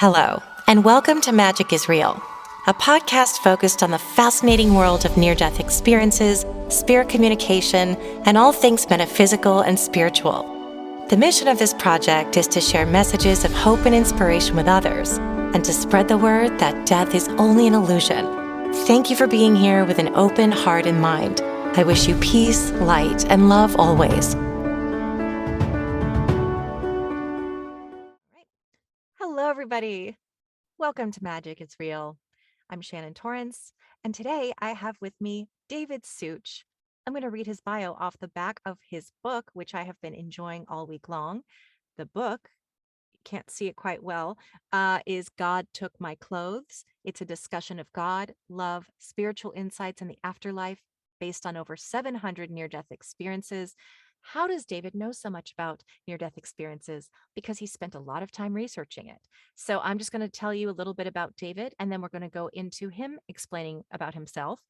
Hello, and welcome to Magic is Real, a podcast focused on the fascinating world of near-death experiences, spirit communication, and all things metaphysical and spiritual. The mission of this project is to share messages of hope and inspiration with others, and to spread the word that death is only an illusion. Thank you for being here with an open heart and mind. I wish you peace, light, and love always. Hello, everybody. Welcome to Magic is Real. I'm Shannon Torrance, and today I have with me David Suich. I'm going to read his bio off the back of his book, which I have been enjoying all week long. The book, you can't see it quite well, is God Took My Clothes. It's a discussion of God, love, spiritual insights, and the afterlife based on over 700 near-death experiences. How does David know so much about near-death experiences? Because he spent a lot of time researching it. So I'm just going to tell you a little bit about David, and then we're going to go into him explaining about himself.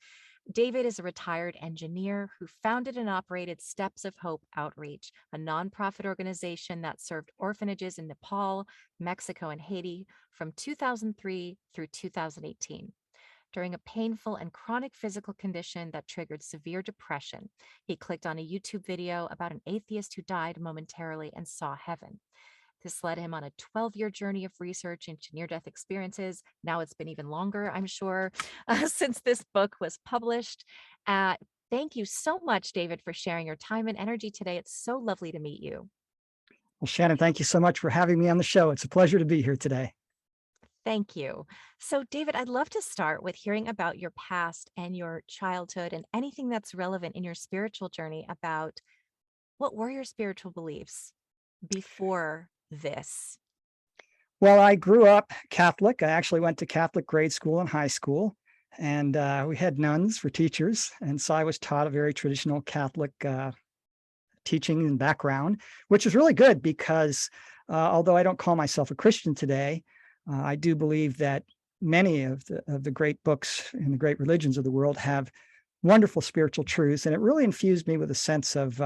David is a retired engineer who founded and operated Steps of Hope Outreach, a nonprofit organization that served orphanages in Nepal, Mexico, and Haiti from 2003 through 2018. During a painful and chronic physical condition that triggered severe depression, he clicked on a YouTube video about an atheist who died momentarily and saw heaven. This led him on a 12-year journey of research into near-death experiences. Now it's been even longer, I'm sure, since this book was published. Thank you so much, David, for sharing your time and energy today. It's so lovely to meet you. Well, Shannon, thank you so much for having me on the show. It's a pleasure to be here today. Thank you. So, David, I'd love to start with hearing about your past and your childhood and anything that's relevant in your spiritual journey about what were your spiritual beliefs before this? Well, I grew up Catholic. I actually went to Catholic grade school and high school, and we had nuns for teachers. And so I was taught a very traditional Catholic teaching and background, which is really good because although I don't call myself a Christian today, I do believe that many of the great books and the great religions of the world have wonderful spiritual truths, and it really infused me with a sense of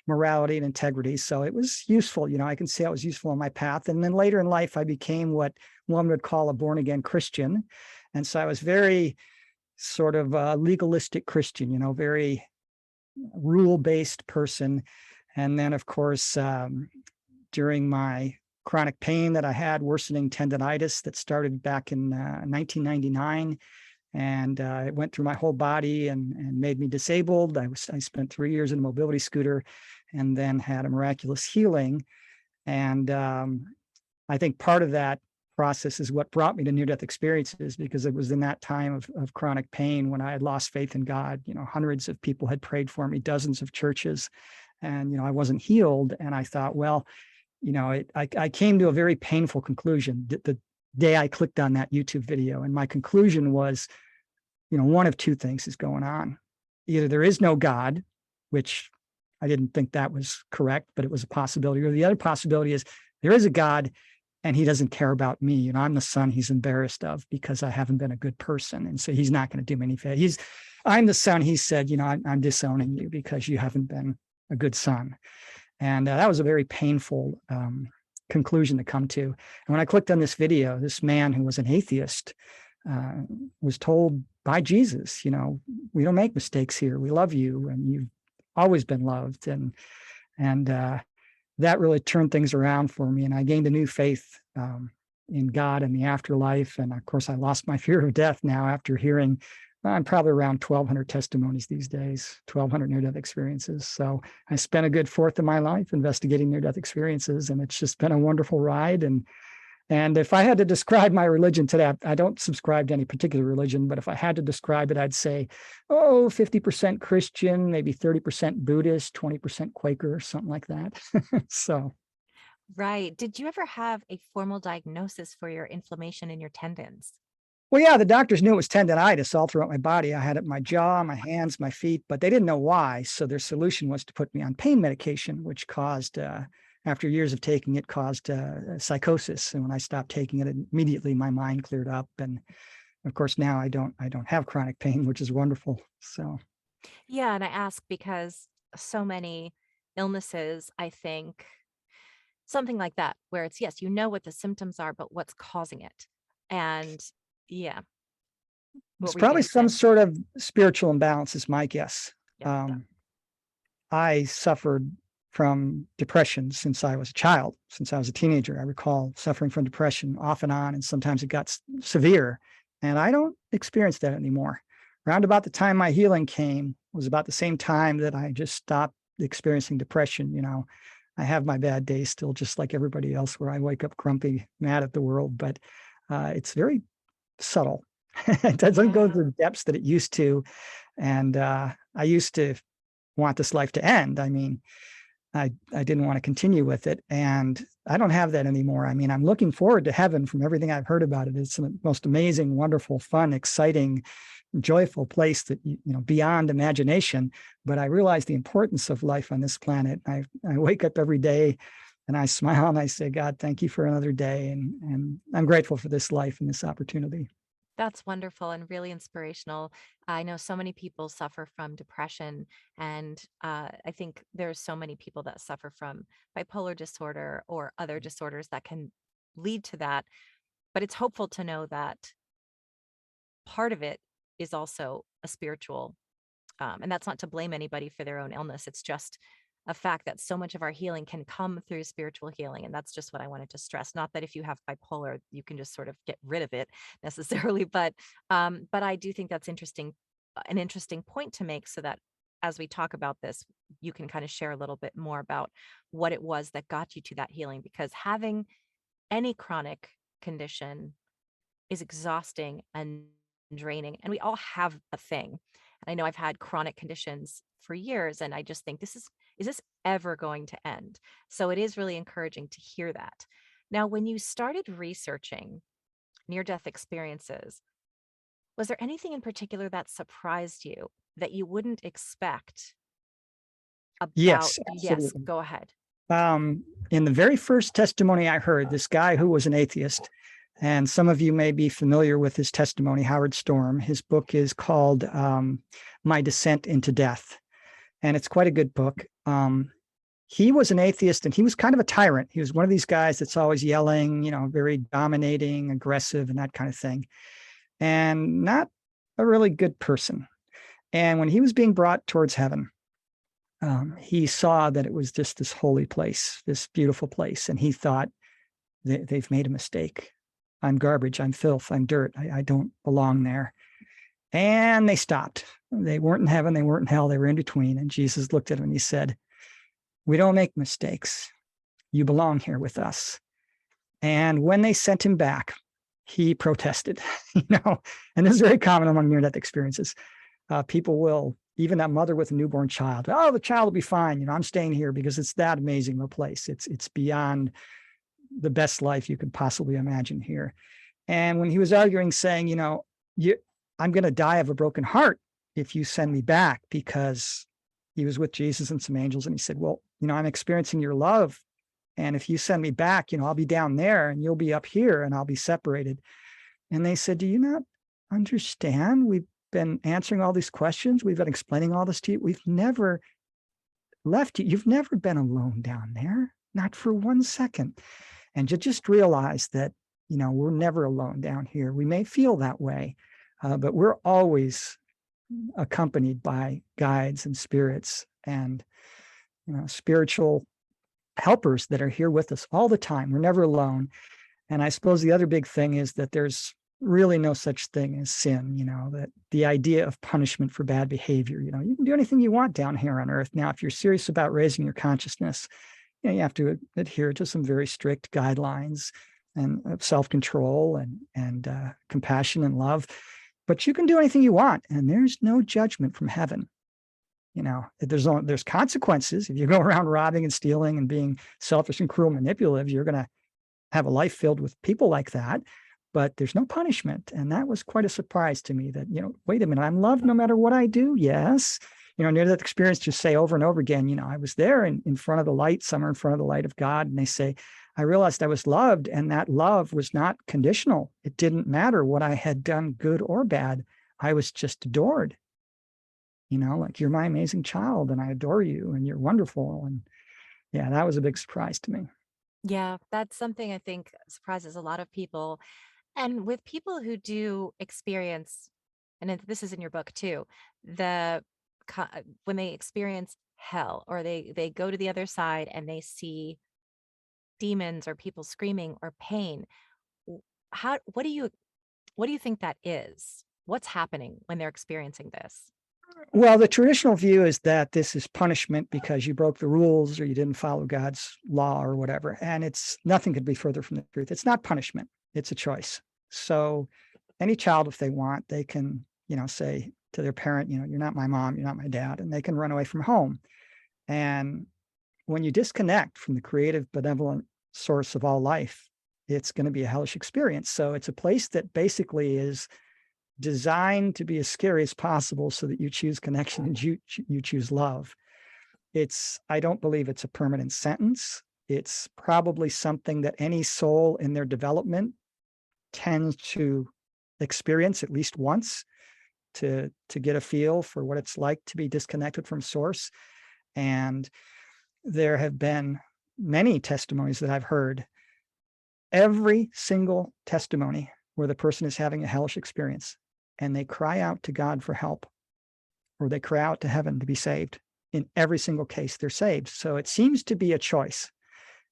morality and integrity. So it was useful. I can say it was useful on my path. And then later in life, I became what one would call a born-again Christian. And so I was very sort of a legalistic Christian, very rule-based person. And then, of course, during my chronic pain that I had, worsening tendonitis that started back in 1999, and it went through my whole body and made me disabled. I spent 3 years in a mobility scooter and then had a miraculous healing. And I think part of that process is what brought me to near-death experiences, because it was in that time of chronic pain when I had lost faith in God. Hundreds of people had prayed for me, dozens of churches, and I wasn't healed. And I thought, well, I came to a very painful conclusion the day I clicked on that YouTube video. And my conclusion was, one of two things is going on. Either there is no God, which I didn't think that was correct, but it was a possibility. Or the other possibility is there is a God and he doesn't care about me. I'm the son he's embarrassed of because I haven't been a good person. And so he's not going to do me any favor. I'm the son he said, I'm disowning you because you haven't been a good son. And that was a very painful conclusion to come to. And when I clicked on this video, this man who was an atheist was told by Jesus, we don't make mistakes here. We love you, and you've always been loved. And that really turned things around for me. And I gained a new faith in God and the afterlife. And of course, I lost my fear of death now after hearing, I'm probably around 1,200 testimonies these days, 1,200 near-death experiences. So I spent a good fourth of my life investigating near-death experiences, and it's just been a wonderful ride. And if I had to describe my religion today, I don't subscribe to any particular religion, but if I had to describe it, I'd say, 50% Christian, maybe 30% Buddhist, 20% Quaker, something like that. So. Right. Did you ever have a formal diagnosis for your inflammation in your tendons? Well, yeah, the doctors knew it was tendonitis all throughout my body. I had it in my jaw, my hands, my feet, but they didn't know why. So their solution was to put me on pain medication, which caused, after years of taking it, caused psychosis. And when I stopped taking it, immediately my mind cleared up. And of course, now I don't have chronic pain, which is wonderful. So. Yeah, and I ask because so many illnesses, I think, Something like that, where it's, yes, you know what the symptoms are, but what's causing it. And yeah, what It's were you probably gonna some say? sort of spiritual imbalance is my guess. Yeah, Um, I suffered from depression since I was a child, since I was a teenager. I recall suffering from depression off and on, and sometimes it got severe. And I don't experience that anymore. Around about the time my healing came was about the same time that I just stopped experiencing depression. I have my bad days still, just like everybody else, where I wake up grumpy, mad at the world, but it's very subtle. It doesn't go to yeah, the depths that it used to. And I used to want this life to end. I mean, I didn't want to continue with it. And I don't have that anymore. I mean, I'm looking forward to heaven from everything I've heard about it. It's the most amazing, wonderful, fun, exciting, joyful place that, beyond imagination. But I realize the importance of life on this planet. I wake up every day and I smile and I say, God, thank you for another day. And I'm grateful for this life and this opportunity. that's wonderful and really inspirational. I know so many people suffer from depression, and I think there's so many people that suffer from bipolar disorder or other disorders that can lead to that. But it's hopeful to know that part of it is also a spiritual, and that's not to blame anybody for their own illness. It's just a fact that so much of our healing can come through spiritual healing. And that's just what I wanted to stress. Not that if you have bipolar, you can just sort of get rid of it necessarily, but I do think that's interesting, an interesting point to make, so that as we talk about this, you can kind of share a little bit more about what it was that got you to that healing, because having any chronic condition is exhausting and draining. And we all have a thing. And I know I've had chronic conditions for years, and I just think, is this ever going to end? So it is really encouraging to hear that. Now, when you started researching near death experiences, was there anything in particular that surprised you that you wouldn't expect about? Yes, Yes, absolutely. go ahead. In the very first testimony I heard, this guy who was an atheist, and some of you may be familiar with his testimony, Howard Storm. His book is called My Descent into Death, and it's quite a good book. He was an atheist, and he was kind of a tyrant. He was one of these guys that's always yelling, very dominating, aggressive, and that kind of thing, and not a really good person. And when he was being brought towards heaven, he saw that it was just this holy place, this beautiful place. And he thought, they've made a mistake. I'm garbage. I'm filth. I'm dirt. I don't belong there. And they stopped. They weren't in heaven. They weren't in hell. They were in between. And Jesus looked at him and he said, we don't make mistakes. You belong here with us. And when they sent him back, he protested, and this is very common among near-death experiences. People will, even that mother with a newborn child, oh, the child will be fine. I'm staying here because it's that amazing of a place. It's beyond the best life you could possibly imagine here. And when he was arguing, saying, I'm going to die of a broken heart if you send me back, because he was with Jesus and some angels. And he said, well, I'm experiencing your love. And if you send me back, I'll be down there and you'll be up here and I'll be separated. And they said, do you not understand? We've been answering all these questions. We've been explaining all this to you. We've never left you. You've never been alone down there, not for 1 second. And to just realize that, we're never alone down here. We may feel that way, but we're always accompanied by guides and spirits and, spiritual helpers that are here with us all the time. We're never alone. And I suppose the other big thing is that there's really no such thing as sin, that the idea of punishment for bad behavior, you can do anything you want down here on earth. Now, if you're serious about raising your consciousness, you have to adhere to some very strict guidelines and self-control and compassion and love, but you can do anything you want. And there's no judgment from heaven. There's consequences. If you go around robbing and stealing and being selfish and cruel, manipulative, you're going to have a life filled with people like that, but there's no punishment. And that was quite a surprise to me that, wait a minute, I'm loved no matter what I do. Yes. Near that experience, just say over and over again, I was there in front of the light, somewhere in front of the light of God. And they say, I realized I was loved, and that love was not conditional. It didn't matter what I had done, good or bad. I was just adored. Like, you're my amazing child and I adore you and you're wonderful. And yeah, that was a big surprise to me. Yeah, that's something I think surprises a lot of people. And with people who do experience, and this is in your book too, the when they experience hell or they go to the other side and they see demons or people screaming or pain, w- how what do you think that is? What's happening when they're experiencing this? Well, the traditional view is that this is punishment because you broke the rules or you didn't follow God's law or whatever. And it's nothing could be further from the truth. It's not punishment, it's a choice. So any child, if they want, they can, say to their parent, you're not my mom, you're not my dad, and they can run away from home. And when you disconnect from the creative, benevolent source of all life, it's going to be a hellish experience. So it's a place that basically is designed to be as scary as possible so that you choose connection and you choose love. I don't believe it's a permanent sentence. It's probably something that any soul in their development tends to experience at least once to get a feel for what it's like to be disconnected from source. And there have been many testimonies that I've heard. Every single testimony where the person is having a hellish experience and they cry out to God for help, or they cry out to heaven to be saved. In every single case, they're saved. So it seems to be a choice.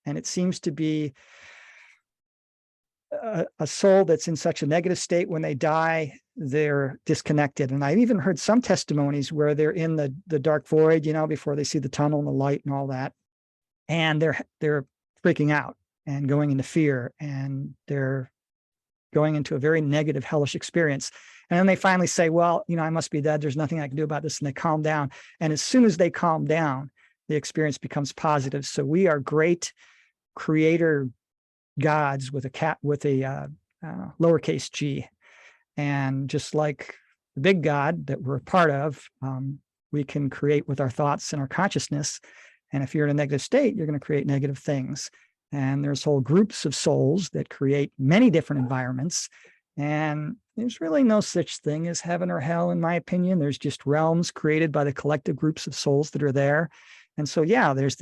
And it seems to be a soul that's in such a negative state when they die, they're disconnected. And I've even heard some testimonies where they're in the dark void, before they see the tunnel and the light and all that. And they're freaking out and going into fear, and they're going into a very negative, hellish experience. And then they finally say, well, I must be dead. There's nothing I can do about this. And they calm down. And as soon as they calm down, the experience becomes positive. So we are great creator gods with a lowercase g. And just like the big God that we're a part of, we can create with our thoughts and our consciousness. And if you're in a negative state, you're going to create negative things. And there's whole groups of souls that create many different environments. And there's really no such thing as heaven or hell, in my opinion. There's just realms created by the collective groups of souls that are there. And so, yeah, there's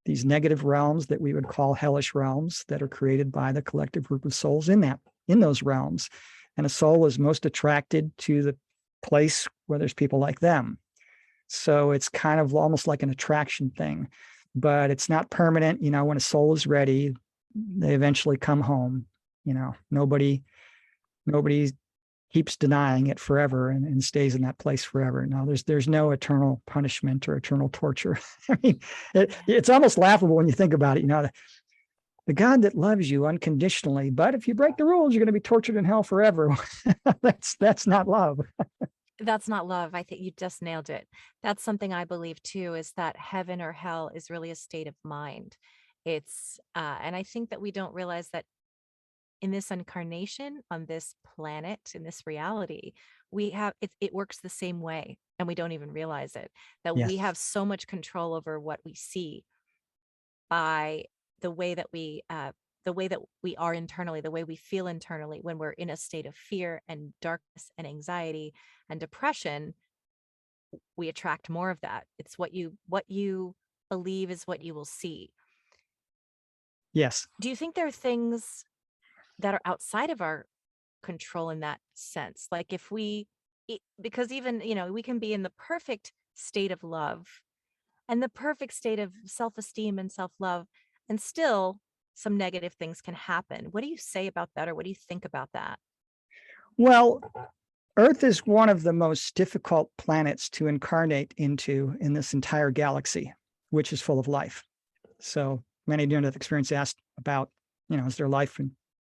these negative realms that we would call hellish realms that are created by the collective group of souls in those realms. And a soul is most attracted to the place where there's people like them. So it's kind of almost like an attraction thing, but it's not permanent. When a soul is ready, they eventually come home. Nobody keeps denying it forever and stays in that place forever. No, there's no eternal punishment or eternal torture. I mean, it's almost laughable when you think about it. The God that loves you unconditionally, but if you break the rules, you're going to be tortured in hell forever. That's not love. That's not love. I think you just nailed it. That's something I believe too, is that heaven or hell is really a state of mind. And I think that we don't realize that in this incarnation, on this planet, in this reality, it works the same way. And we don't even realize it, that we Yes. have so much control over what we see by the way that we are internally, the way we feel internally when we're in a state of fear and darkness and anxiety and depression. We attract more of that. It's what you believe is what you will see. Yes. Do you think there are things that are outside of our control in that sense? Like if because even, we can be in the perfect state of love and the perfect state of self-esteem and self-love, and still some negative things can happen. What do you say about that, or what do you think about that? Well, Earth is one of the most difficult planets to incarnate into in this entire galaxy, which is full of life. So many near-death experience asked about, is there life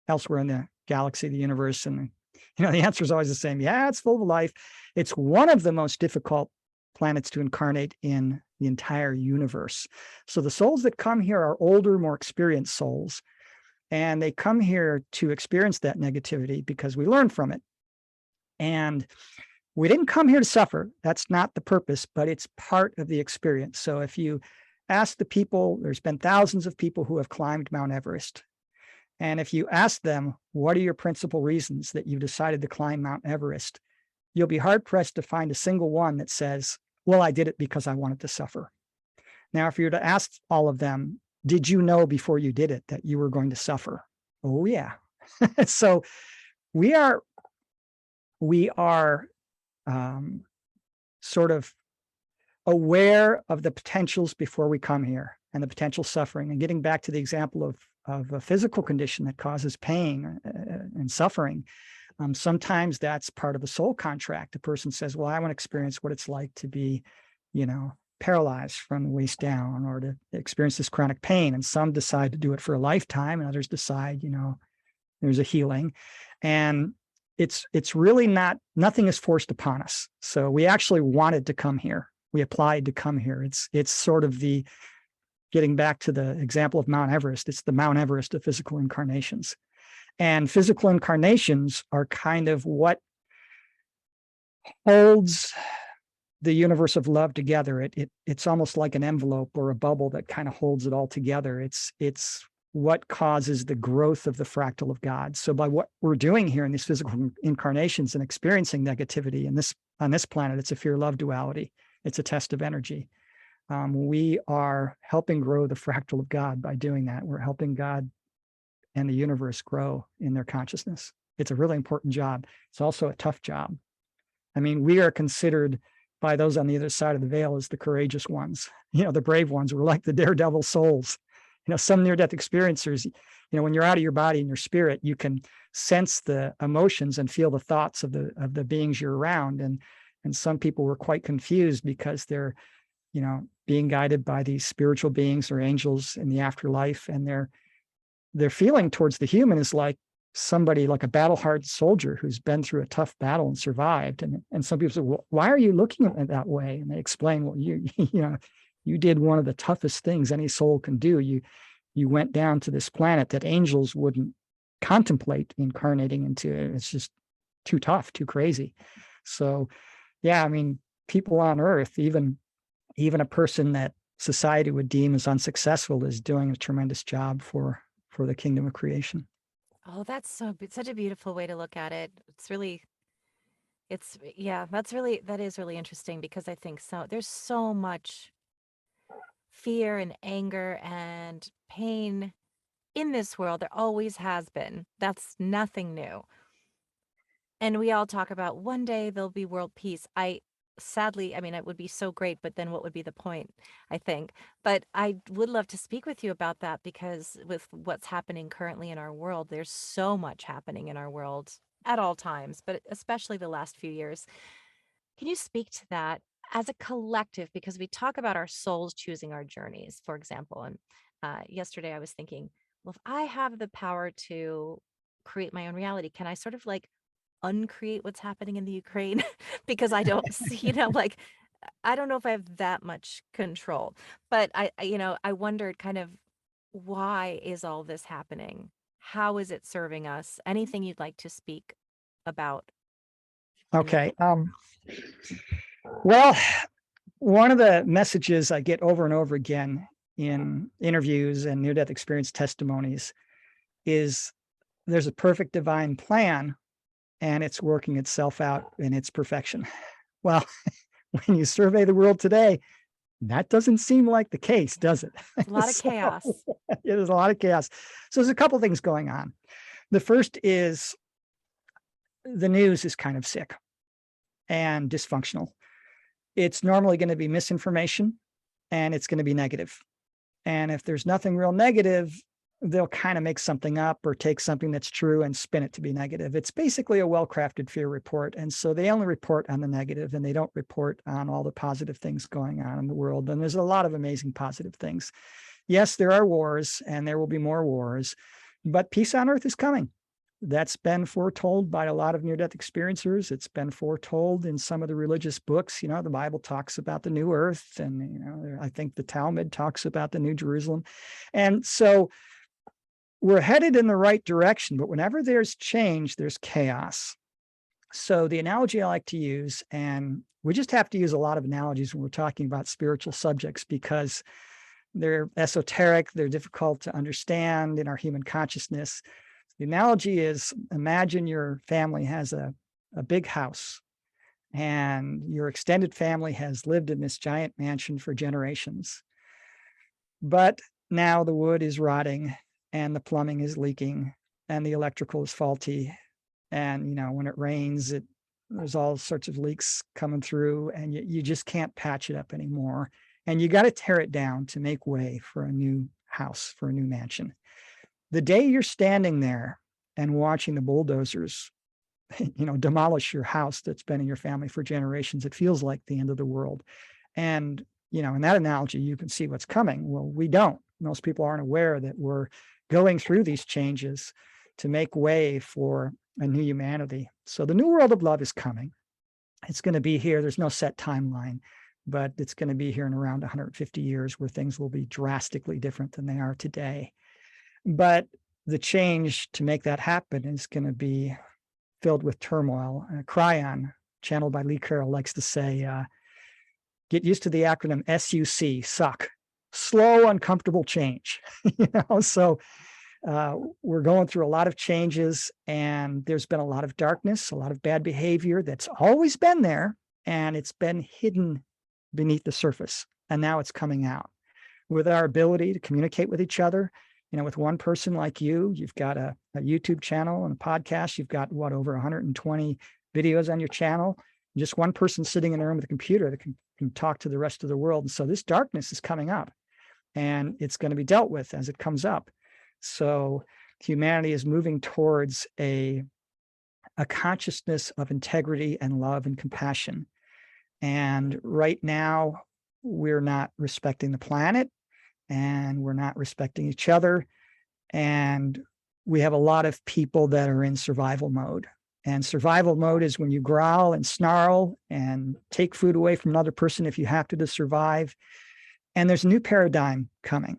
elsewhere in the galaxy, the universe? And, the answer is always the same. Yeah, it's full of life. It's one of the most difficult planets to incarnate in the entire universe. So the souls that come here are older, more experienced souls. And they come here to experience that negativity because we learn from it. And we didn't come here to suffer. That's not the purpose, but it's part of the experience. So if you ask the people, there's been thousands of people who have climbed Mount Everest. And if you ask them, what are your principal reasons that you decided to climb Mount Everest? You'll be hard pressed to find a single one that says, well, I did it because I wanted to suffer. Now, if you were to ask all of them, did you know before you did it that you were going to suffer? Oh yeah. So we are we are sort of aware of the potentials before we come here and the potential suffering. And getting back to the example of a physical condition that causes pain and suffering, sometimes that's part of the soul contract. A person says, well, I want to experience what it's like to be, paralyzed from the waist down, or to experience this chronic pain. And some decide to do it for a lifetime, and others decide, there's a healing. And it's really nothing is forced upon us. So we actually wanted to come here. We applied to come here. It's sort of the, getting back to the example of Mount Everest, it's the Mount Everest of physical incarnations. And physical incarnations are kind of what holds the universe of love together. It's almost like an envelope or a bubble that kind of holds it all together. It's what causes the growth of the fractal of God. So by what we're doing here in these physical incarnations and experiencing negativity on this planet, it's a fear-love duality. It's a test of energy. We are helping grow the fractal of God by doing that. We're helping God and the universe grow in their consciousness. It's a really important job. It's also a tough job. I mean, we are considered by those on the other side of the veil as the courageous ones, the brave ones. We're like the daredevil souls. Some near-death experiencers, when you're out of your body and your spirit, you can sense the emotions and feel the thoughts of the beings you're around. And some people were quite confused because they're, being guided by these spiritual beings or angels in the afterlife, and their feeling towards the human is like somebody, like a battle-hardened soldier who's been through a tough battle and survived. And some people say, well, why are you looking at it that way? And they explain, well, you did one of the toughest things any soul can do. You went down to this planet that angels wouldn't contemplate incarnating into. It's just too tough, too crazy. So, yeah, I mean, people on Earth, even a person that society would deem as unsuccessful, is doing a tremendous job for the kingdom of creation. Oh, that's such a beautiful way to look at it. That is really interesting, because I think there's so much fear and anger and pain in this world. There always has been. That's nothing new. And we all talk about one day there'll be world peace. Sadly, I mean, it would be so great, but then what would be the point, I think. But I would love to speak with you about that, because with what's happening currently in our world, there's so much happening in our world at all times, but especially the last few years. Can you speak to that as a collective? Because we talk about our souls choosing our journeys, for example. And yesterday I was thinking, well, if I have the power to create my own reality, can I sort of like uncreate what's happening in the Ukraine? Because I don't see, like, I don't know if I have that much control. But I wondered kind of, why is all this happening? How is it serving us? Anything you'd like to speak about? Okay. Well, one of the messages I get over and over again in interviews and near-death experience testimonies is there's a perfect divine plan, and it's working itself out in its perfection. Well, when you survey the world today, that doesn't seem like the case, does it? A lot of chaos. There's a lot of chaos. So there's a couple things going on. The first is the news is kind of sick and dysfunctional. It's normally going to be misinformation, and it's going to be negative. And if there's nothing real negative, they'll kind of make something up or take something that's true and spin it to be negative. It's basically a well-crafted fear report. And so they only report on the negative, and they don't report on all the positive things going on in the world. And there's a lot of amazing positive things. Yes, there are wars, and there will be more wars, but peace on earth is coming. That's been foretold by a lot of near-death experiencers. It's been foretold in some of the religious books. The Bible talks about the new earth, and I think the Talmud talks about the New Jerusalem. And so we're headed in the right direction, but whenever there's change, there's chaos. So the analogy I like to use, and we just have to use a lot of analogies when we're talking about spiritual subjects, because they're esoteric, they're difficult to understand in our human consciousness. The analogy is, imagine your family has a big house, and your extended family has lived in this giant mansion for generations. But now the wood is rotting and the plumbing is leaking and the electrical is faulty. And, when it rains, there's all sorts of leaks coming through and you just can't patch it up anymore. And you got to tear it down to make way for a new house, for a new mansion. The day you're standing there and watching the bulldozers, demolish your house that's been in your family for generations, it feels like the end of the world. And, in that analogy, you can see what's coming. Well, we don't. Most people aren't aware that we're going through these changes to make way for a new humanity. So the new world of love is coming. It's going to be here. There's no set timeline, but it's going to be here in around 150 years where things will be drastically different than they are today. But the change to make that happen is going to be filled with turmoil. Cryon, channeled by Lee Carroll, likes to say, get used to the acronym SUC, suck, slow, uncomfortable change. So we're going through a lot of changes, and there's been a lot of darkness, a lot of bad behavior that's always been there, and it's been hidden beneath the surface. And now it's coming out. With our ability to communicate with each other, with one person like you've got a YouTube channel and a podcast, you've got over 120 videos on your channel, just one person sitting in a room with a computer that can talk to the rest of the world. And so this darkness is coming up, and it's going to be dealt with as it comes up. So humanity is moving towards a consciousness of integrity and love and compassion. And right now, we're not respecting the planet, and we're not respecting each other. And we have a lot of people that are in survival mode. And survival mode is when you growl and snarl and take food away from another person if you have to survive. And there's a new paradigm coming.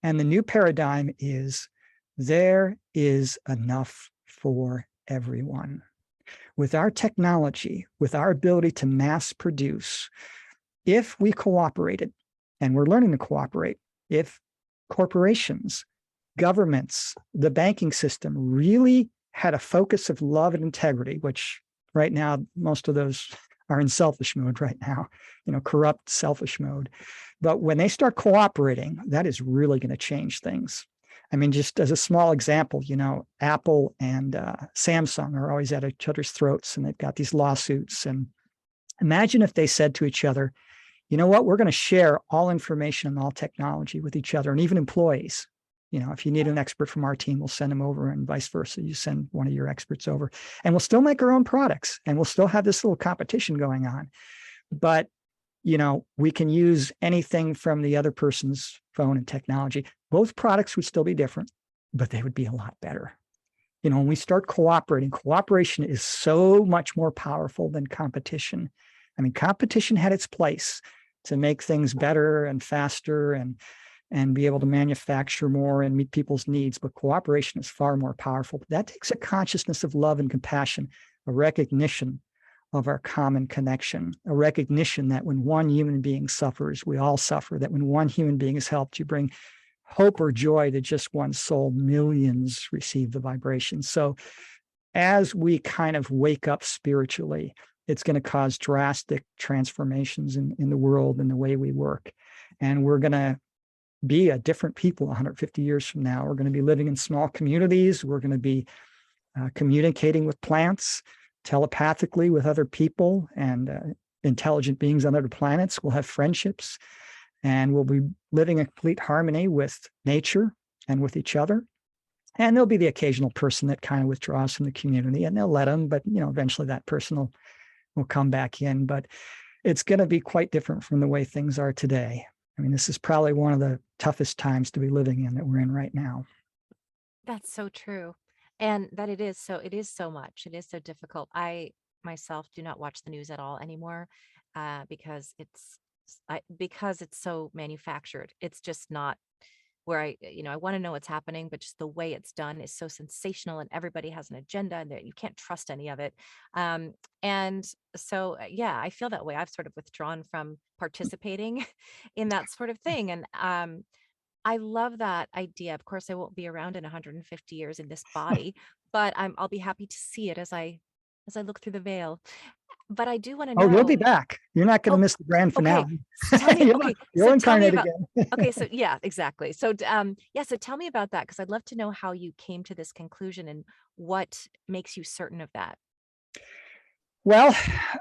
And the new paradigm is there is enough for everyone. With our technology, with our ability to mass produce, if we cooperated, and we're learning to cooperate, if corporations, governments, the banking system really had a focus of love and integrity, which right now, most of those are in selfish mode right now, corrupt, selfish mode. But when they start cooperating, that is really going to change things. I mean, just as a small example, Apple and Samsung are always at each other's throats, and they've got these lawsuits. And imagine if they said to each other, you know what, we're going to share all information and all technology with each other, and even employees. If you need an expert from our team, we'll send them over, and vice versa. You send one of your experts over, and we'll still make our own products, and we'll still have this little competition going on. But, we can use anything from the other person's phone and technology. Both products would still be different, but they would be a lot better. When we start cooperating, cooperation is so much more powerful than competition. I mean, competition had its place to make things better and faster and be able to manufacture more and meet people's needs. But cooperation is far more powerful. That takes a consciousness of love and compassion, a recognition of our common connection, a recognition that when one human being suffers, we all suffer, that when one human being is helped, you bring hope or joy to just one soul, millions receive the vibration. So as we kind of wake up spiritually, it's going to cause drastic transformations in the world and the way we work. And we're going to be a different people 150 years from now. We're going to be living in small communities. We're going to be communicating with plants, telepathically with other people and intelligent beings on other planets. We'll have friendships, and we'll be living in complete harmony with nature and with each other. And there'll be the occasional person that kind of withdraws from the community, and they'll let them, but eventually that person will come back in. But it's going to be quite different from the way things are today. I mean, this is probably one of the toughest times to be living in that we're in right now. That's so true. And that it is so much. It is so difficult. I myself do not watch the news at all anymore because because it's so manufactured. It's just not where I want to know what's happening, but just the way it's done is so sensational, and everybody has an agenda, and you can't trust any of it. And so, yeah, I feel that way. I've sort of withdrawn from participating in that sort of thing. And I love that idea. Of course, I won't be around in 150 years in this body, but I'll be happy to see it as I look through the veil. but I do want to Oh, you'll be know. back. You're not going to Oh, miss the grand okay. finale. Tell me. You'll, Okay, you'll so tell me incarnate about. again. Okay, so yeah, exactly. So yeah, so tell me about that because I'd love to know how you came to this conclusion and what makes you certain of that. Well,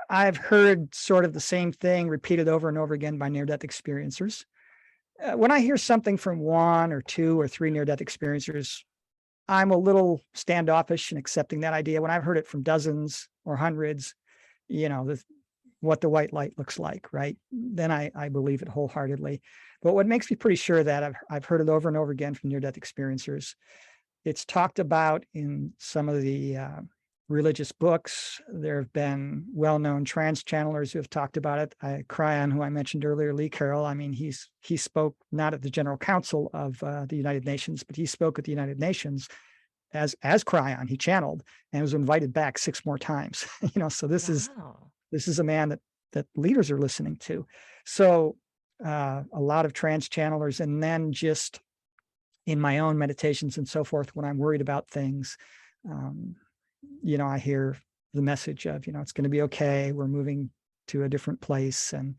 I've heard sort of the same thing repeated over and over again by near death experiencers. When I hear something from one or two or three near death experiencers, I'm a little standoffish in accepting that idea. When I've heard it from dozens or hundreds, the what the white light looks like, right? Then I believe it wholeheartedly. But what makes me pretty sure that I've heard it over and over again from near death experiencers. It's talked about in some of the religious books. There have been well-known trans channelers who have talked about it. Cryon, who I mentioned earlier, Lee Carroll. I mean, he spoke not at the General Council of the United Nations, but he spoke at the United Nations as Cryon. He channeled and was invited back 6 more times. So Wow. this is a man that leaders are listening to. So a lot of trans channelers, and then just in my own meditations and so forth, when I'm worried about things, um, I hear the message of, it's going to be okay. We're moving to a different place, and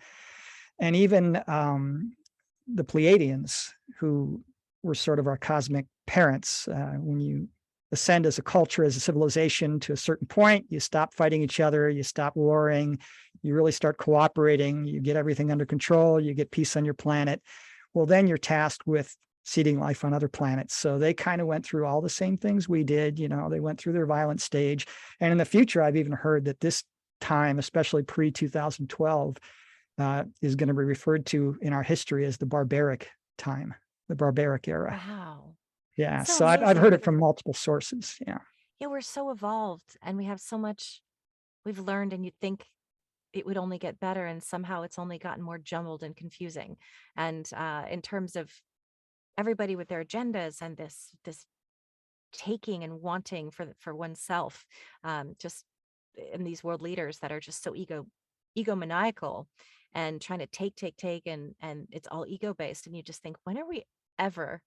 even the Pleiadians, who were sort of our cosmic parents. When you ascend as a culture, as a civilization to a certain point, you stop fighting each other, you stop warring, you really start cooperating, you get everything under control, you get peace on your planet. Well, then you're tasked with seeding life on other planets. So they kind of went through all the same things we did. They went through their violent stage. And in the future, I've even heard that this time, especially pre 2012, is going to be referred to in our history as the barbaric time, the barbaric era. Wow. Yeah. It's so So I've heard amazing. it from multiple sources. Yeah. Yeah, we're so evolved and we have so much we've learned, and you'd think it would only get better, and somehow it's only gotten more jumbled and confusing. And in terms of everybody with their agendas and this taking and wanting for oneself, just in these world leaders that are just so egomaniacal and trying to take and it's all ego based, and you just think, when are we ever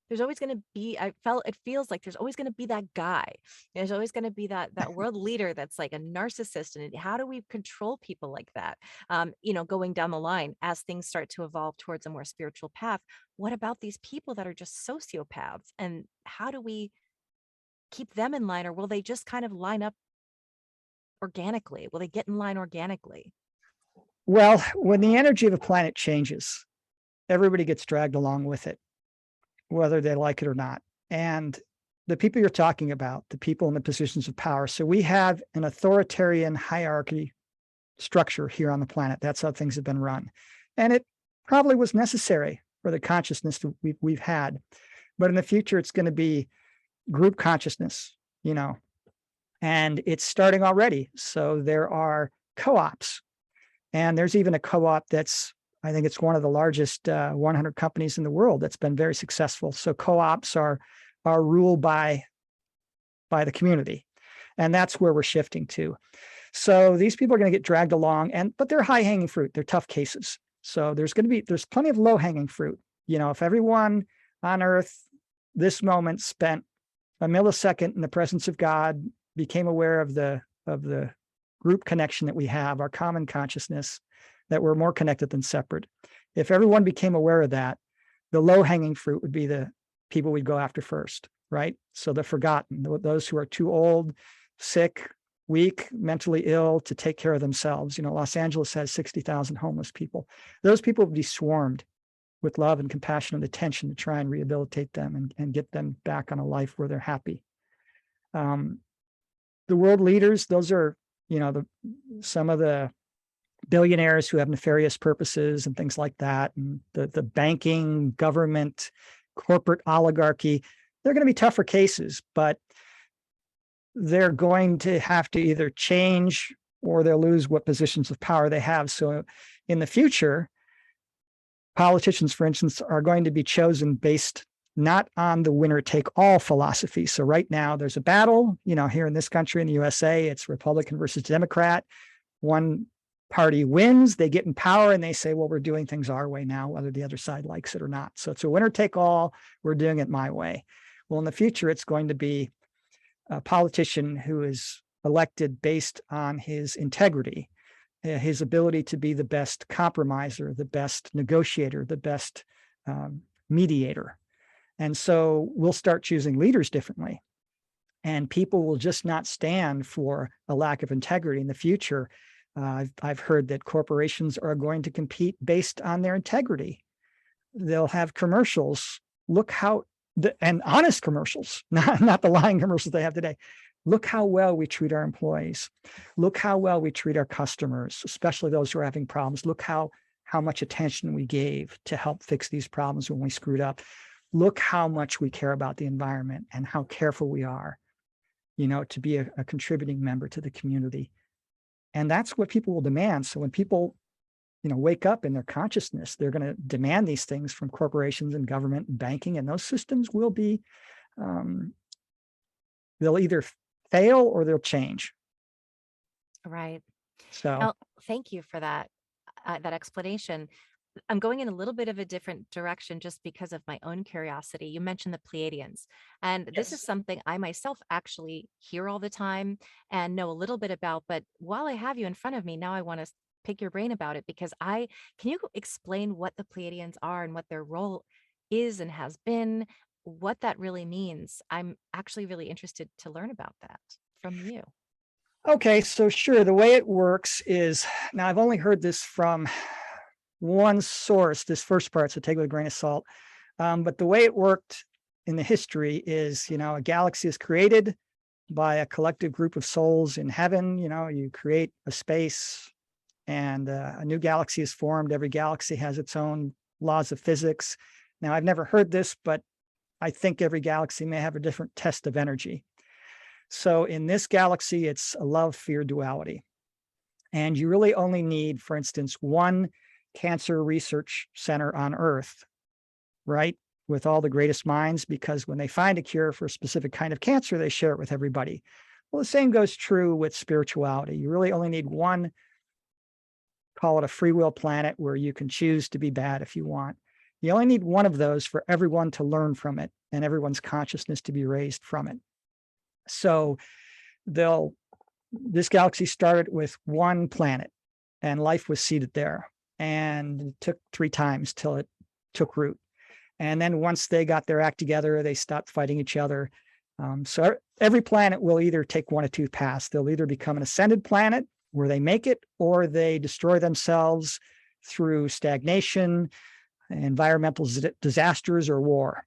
there's always going to be it feels like there's always going to be that guy. There's always going to be that world leader that's like a narcissist, and how do we control people like that? Going down the line as things start to evolve towards a more spiritual path, what about these people that are just sociopaths, and how do we keep them in line, or will they just kind of line up organically? Will they get in line organically? Well, when the energy of a planet changes, everybody gets dragged along with it, whether they like it or not. And the people you're talking about, the people in the positions of power. So we have an authoritarian hierarchy structure here on the planet. That's how things have been run. And it probably was necessary for the consciousness that we've had. But in the future, it's going to be group consciousness, and it's starting already. So there are co-ops, and there's even a co-op I think it's one of the largest 100 companies in the world that's been very successful. So co-ops are ruled by the community, and that's where we're shifting to. So these people are going to get dragged along, but they're high hanging fruit. They're tough cases. So there's plenty of low hanging fruit. If everyone on Earth this moment spent a millisecond in the presence of God, became aware of the group connection that we have, our common consciousness, that we're more connected than separate. If everyone became aware of that, the low hanging fruit would be the people we'd go after first, right? So the forgotten, those who are too old, sick, weak, mentally ill to take care of themselves. Los Angeles has 60,000 homeless people. Those people would be swarmed with love and compassion and attention to try and rehabilitate them and get them back on a life where they're happy. The world leaders, those are, some of the billionaires who have nefarious purposes and things like that. And the banking, government, corporate oligarchy, they're going to be tougher cases, but they're going to have to either change or they'll lose what positions of power they have. So in the future, politicians, for instance, are going to be chosen based not on the winner take all philosophy. So right now there's a battle, here in this country, in the USA, it's Republican versus Democrat. One party wins, they get in power and they say, well, we're doing things our way now, whether the other side likes it or not. So it's a winner take all. We're doing it my way. Well, in the future, it's going to be a politician who is elected based on his integrity, his ability to be the best compromiser, the best negotiator, the best mediator. And so we'll start choosing leaders differently. And people will just not stand for a lack of integrity in the future. I've heard that corporations are going to compete based on their integrity. They'll have commercials. Look how, and honest commercials, not the lying commercials they have today. Look how well we treat our employees. Look how well we treat our customers, especially those who are having problems. Look how much attention we gave to help fix these problems when we screwed up. Look how much we care about the environment and how careful we are, to be a contributing member to the community. And that's what people will demand. So when people, wake up in their consciousness, they're going to demand these things from corporations and government and banking, and those systems will be, they'll either fail or they'll change. Right. So, Now, thank you for that explanation. I'm going in a little bit of a different direction just because of my own curiosity. You mentioned the Pleiadians, and this is yes. something I myself actually hear all the time and know a little bit about. But while I have you in front of me, now I want to pick your brain about it because can you explain what the Pleiadians are and what their role is and has been, what that really means? I'm actually really interested to learn about that from you. Okay, so sure. The way it works is, now I've only heard this from one source, this first part, so take it with a grain of salt. But the way it worked in the history is, a galaxy is created by a collective group of souls in heaven. You create a space and a new galaxy is formed. Every galaxy has its own laws of physics. Now, I've never heard this, but I think every galaxy may have a different test of energy. So in this galaxy, it's a love-fear duality. And you really only need, for instance, one cancer research center on Earth, right? With all the greatest minds, because when they find a cure for a specific kind of cancer, they share it with everybody. Well, the same goes true with spirituality. You really only need one, call it a free will planet, where you can choose to be bad if you want. You only need one of those for everyone to learn from it and everyone's consciousness to be raised from it. So this galaxy started with one planet and life was seeded there. And it took 3 times till it took root. And then once they got their act together, they stopped fighting each other. So every planet will either take one of 2 paths. They'll either become an ascended planet where they make it, or they destroy themselves through stagnation, environmental disasters, or war.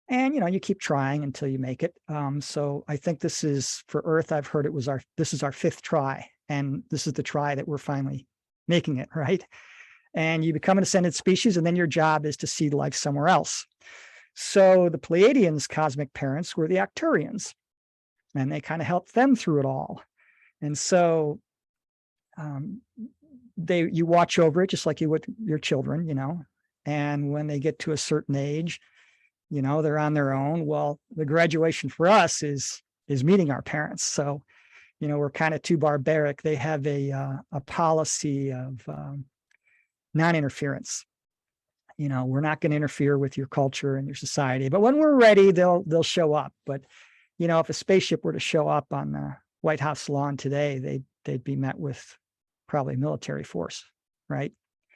And, you keep trying until you make it. So I think this is, for Earth, I've heard this is our 5th try. And this is the try that we're finally making it, right? And you become an ascended species, and then your job is to seed life somewhere else. So the Pleiadians' cosmic parents were the Arcturians, and they kind of helped them through it all. And so you watch over it just like you would your children, and when they get to a certain age, they're on their own. Well, the graduation for us is meeting our parents. So, we're kind of too barbaric. They have a policy of non-interference. We're not going to interfere with your culture and your society, but when we're ready, they'll show up. But, if a spaceship were to show up on the White House lawn today, they'd be met with probably military force, right?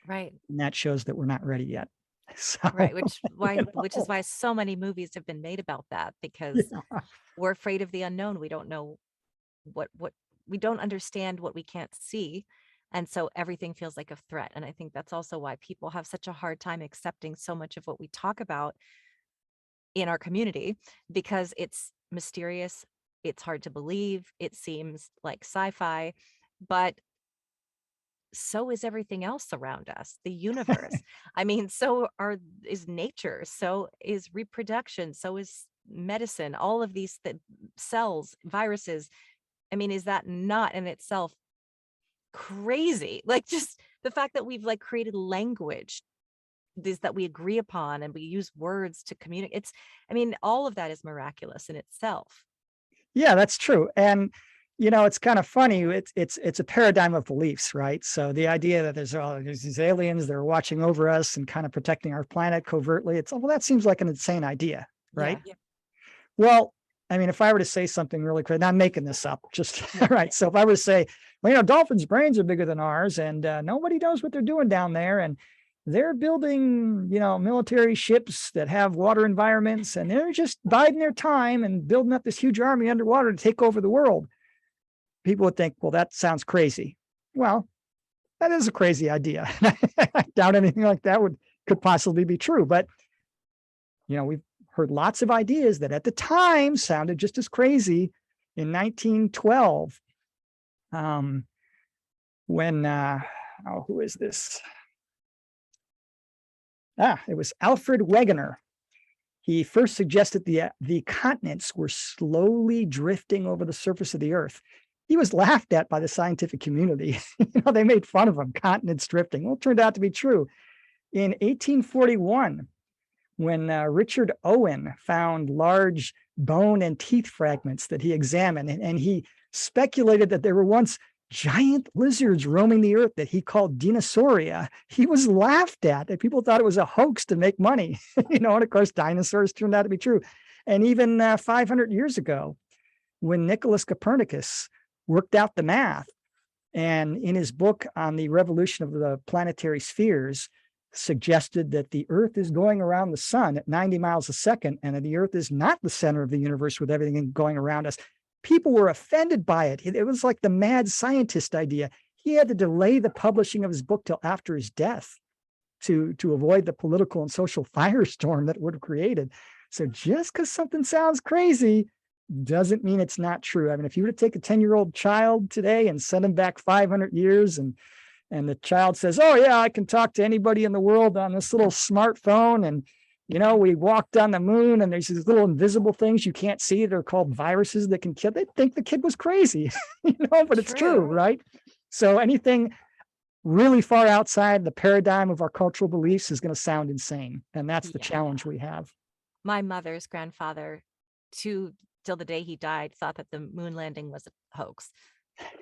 Right. And that shows that we're not ready yet. So, Right, which is why so many movies have been made about that, because yeah. we're afraid of the unknown. We don't know what we don't understand what we can't see. And so everything feels like a threat. And I think that's also why people have such a hard time accepting so much of what we talk about in our community, because it's mysterious, it's hard to believe, it seems like sci-fi, but so is everything else around us, the universe. I mean, is nature, so is reproduction, so is medicine, all of these cells, viruses. I mean, is that not in itself crazy? Like, just the fact that we've created language is that we agree upon and we use words to communicate. I mean, all of that is miraculous in itself. Yeah, that's true. And it's kind of funny. It's a paradigm of beliefs, right? So the idea that there's these aliens that are watching over us and kind of protecting our planet covertly. Well, that seems like an insane idea, right? Yeah. Well, I mean, if I were to say something really crazy, I'm making this up, just Yeah. right. So if I were to say, well, dolphins' brains are bigger than ours, and nobody knows what they're doing down there, and they're building, military ships that have water environments, and they're just biding their time and building up this huge army underwater to take over the world. People would think, well, that sounds crazy. Well, that is a crazy idea. I doubt anything like that could possibly be true. But we've heard lots of ideas that at the time sounded just as crazy. In 1912, when who is this? It was Alfred Wegener. He first suggested the continents were slowly drifting over the surface of the earth. He was laughed at by the scientific community. They made fun of him, continents drifting. Well, it turned out to be true. In 1841, when Richard Owen found large bone and teeth fragments that he examined, and he speculated that there were once giant lizards roaming the earth that he called Dinosauria, he was laughed at. And people thought it was a hoax to make money. And of course, dinosaurs turned out to be true. And even 500 years ago, when Nicholas Copernicus worked out the math, and in his book on the revolution of the planetary spheres, suggested that the earth is going around the sun at 90 miles a second, and that the earth is not the center of the universe with everything going around us. People were offended by it. It was like the mad scientist idea. He had to delay the publishing of his book till after his death to avoid the political and social firestorm that it would have created. So just because something sounds crazy doesn't mean it's not true. I mean, if you were to take a 10-year-old child today and send him back 500 years, and the child says, oh yeah, I can talk to anybody in the world on this little smartphone, and we walked on the moon, and there's these little invisible things you can't see. They're called viruses that can kill. They think the kid was crazy, but it's true, right? So anything really far outside the paradigm of our cultural beliefs is going to sound insane. And that's the challenge we have. My mother's grandfather, till the day he died, thought that the moon landing was a hoax.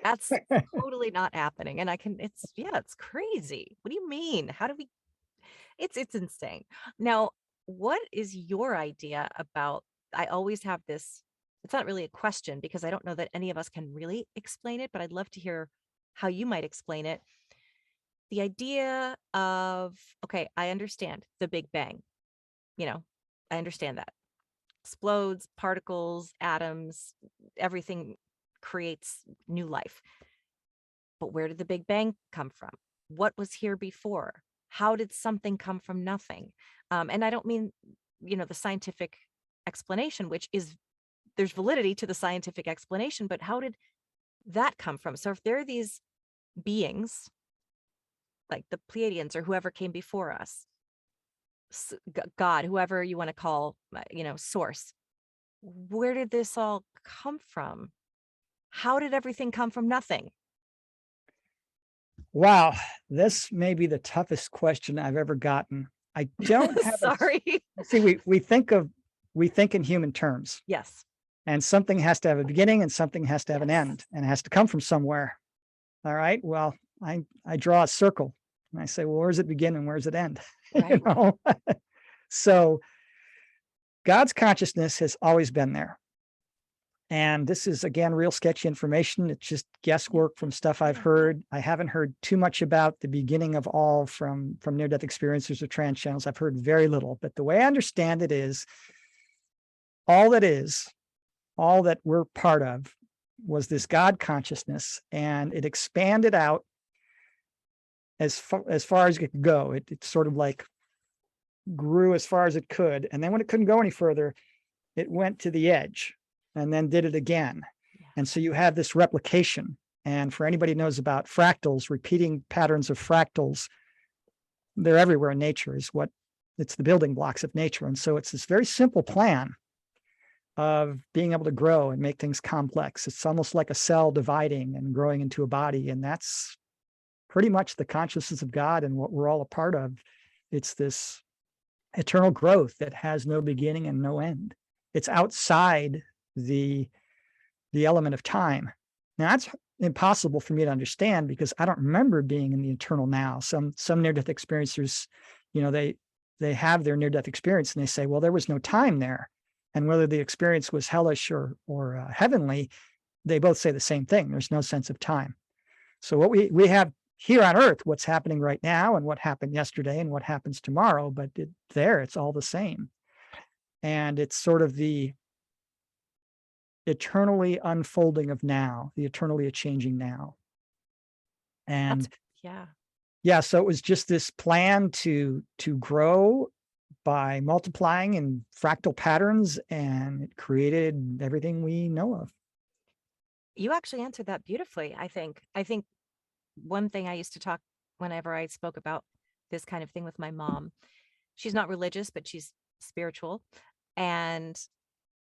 That's totally not happening. And it's crazy. What do you mean? How do we, it's insane. Now, what is your idea about, I always have this, it's not really a question because I don't know that any of us can really explain it, but I'd love to hear how you might explain it. The idea of, okay, I understand the Big Bang, I understand that. Explodes, particles, atoms, everything creates new life. But where did the Big Bang come from? What was here before? How did something come from nothing? And I don't mean, the scientific explanation, which is, there's validity to the scientific explanation, but how did that come from? So if there are these beings like the Pleiadians or whoever came before us, God, whoever you want to call, source, where did this all come from? How did everything come from nothing? Wow, this may be the toughest question I've ever gotten. I don't have Sorry. See, we think in human terms. Yes. And something has to have a beginning and something has to have an end, and it has to come from somewhere. All right. Well, I draw a circle and I say, well, where does it begin and where does it end? Right. So God's consciousness has always been there. And this is, again, real sketchy information. It's just guesswork from stuff I've heard. I haven't heard too much about the beginning of all from near-death experiencers or trance channels. I've heard very little. But the way I understand it is, all that we're part of was this God consciousness, and it expanded out as far as it could go. It sort of like grew as far as it could. And then when it couldn't go any further, it went to the edge and then did it again. And so you have this replication. And for anybody who knows about fractals, repeating patterns of fractals, they're everywhere in nature. It's the building blocks of nature. And so it's this very simple plan of being able to grow and make things complex. It's almost like a cell dividing and growing into a body. And that's pretty much the consciousness of God and what we're all a part of. It's this eternal growth that has no beginning and no end. It's outside the element of time. Now, that's impossible for me to understand because I don't remember being in the eternal now. Some near-death experiencers, they have their near-death experience and they say, well, there was no time there. And whether the experience was hellish or heavenly, they both say the same thing. There's no sense of time. So what we have here on earth, what's happening right now and what happened yesterday and what happens tomorrow, but it's all the same. And it's sort of the eternally unfolding of now, the eternally changing now. That's And yeah. yeah, so it was just this plan to grow by multiplying in fractal patterns, and it created everything we know of. You actually answered that beautifully, I think. I think one thing I used to talk whenever I spoke about this kind of thing with my mom, she's not religious, but she's spiritual. And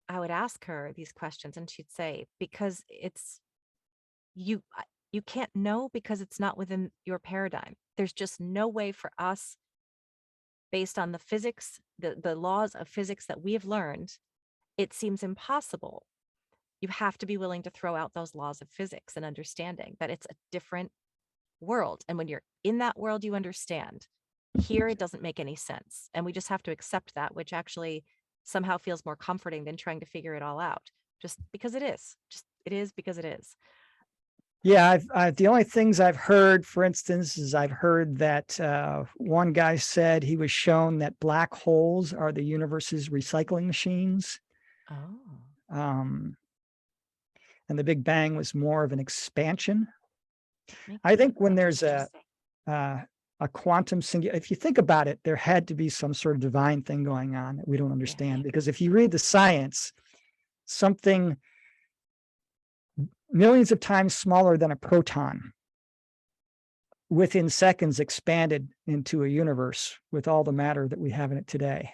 I would ask her these questions and she'd say, because it's you can't know because it's not within your paradigm. There's just no way for us based on the physics, the laws of physics that we have learned. It seems impossible. You have to be willing to throw out those laws of physics and understanding that it's a different world. And when you're in that world, you understand. Here, it doesn't make any sense. And we just have to accept that, which actually somehow feels more comforting than trying to figure it all out, just because it is. Just it is because it is. Yeah, the only things I've heard, for instance, is I've heard that one guy said he was shown that black holes are the universe's recycling machines. Oh, Um, and the Big Bang was more of an expansion. makes I think sense. when there's Interesting. uh, a quantum singular, if you think about it, there had to be some sort of divine thing going on that we don't Yeah. understand. Because if you read the science, something millions of times smaller than a proton within seconds expanded into a universe with all the matter that we have in it today.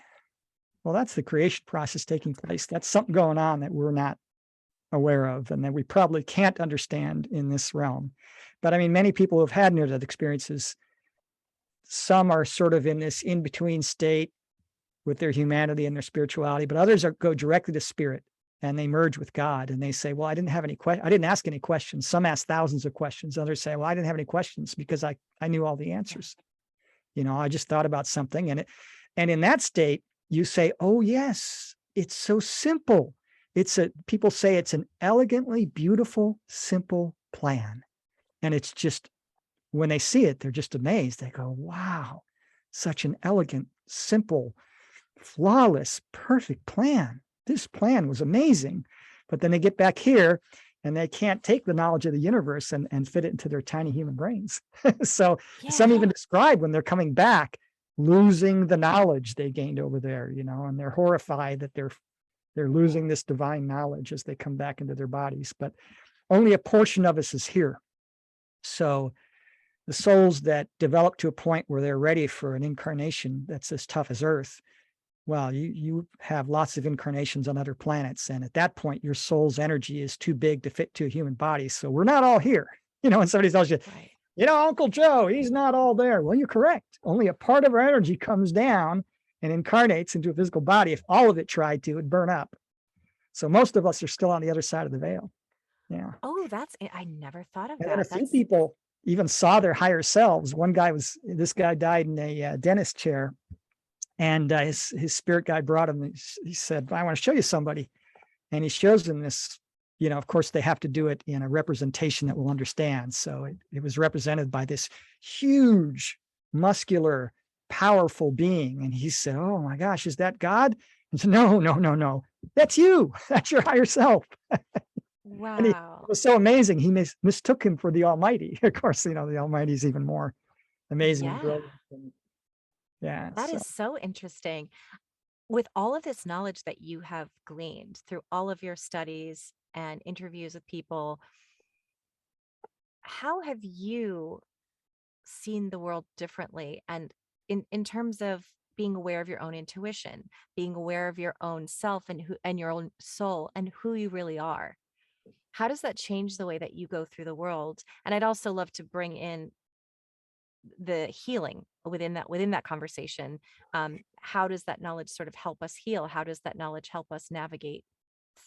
Well, that's the creation process taking place. That's something going on that we're not aware of and that we probably can't understand in this realm. But I mean, many people who have had near-death experiences, some are sort of in this in-between state with their humanity and their spirituality, but others go directly to spirit and they merge with God and they say, well, I didn't ask any questions. Some ask thousands of questions. Others say, well, I didn't have any questions because I knew all the Yeah. answers. I just thought about something and in that state, you say, oh yes, it's so simple. People say it's an elegantly beautiful, simple plan. And it's just, when they see it, they're just amazed. They go, wow, such an elegant, simple, flawless, perfect plan. This plan was amazing. But then they get back here and they can't take the knowledge of the universe and fit it into their tiny human brains. So some Yeah. even describe when they're coming back, losing the knowledge they gained over there, and they're horrified that they're losing this divine knowledge as they come back into their bodies. But only a portion of us is here. So the souls that develop to a point where they're ready for an incarnation that's as tough as Earth, well, you have lots of incarnations on other planets. And at that point, your soul's energy is too big to fit to a human body. So we're not all here. When somebody tells you, Right. Uncle Joe, he's not all there. Well, you're correct. Only a part of our energy comes down and incarnates into a physical body. If all of it tried to, it'd burn up. So most of us are still on the other side of the veil. Yeah. Oh, I never thought of And then a that. few That's people even saw their higher selves. This guy died in a dentist chair. And his spirit guide brought him. He said, I want to show you somebody. And he shows them this, of course, they have to do it in a representation that we'll understand. So it was represented by this huge, muscular, powerful being. And he said, oh my gosh, is that God? And said, no, no, no, no. That's you. That's your higher self. And it wow. was so amazing. He mistook him for the Almighty. Of course, the Almighty is even more amazing and Yeah. brilliant. Yeah. That So is so interesting. With all of this knowledge that you have gleaned through all of your studies and interviews with people, how have you seen the world differently? And in terms of being aware of your own intuition, being aware of your own self and your own soul and who you really are. How does that change the way that you go through the world? And I'd also love to bring in the healing within that conversation. How does that knowledge sort of help us heal? How does that knowledge help us navigate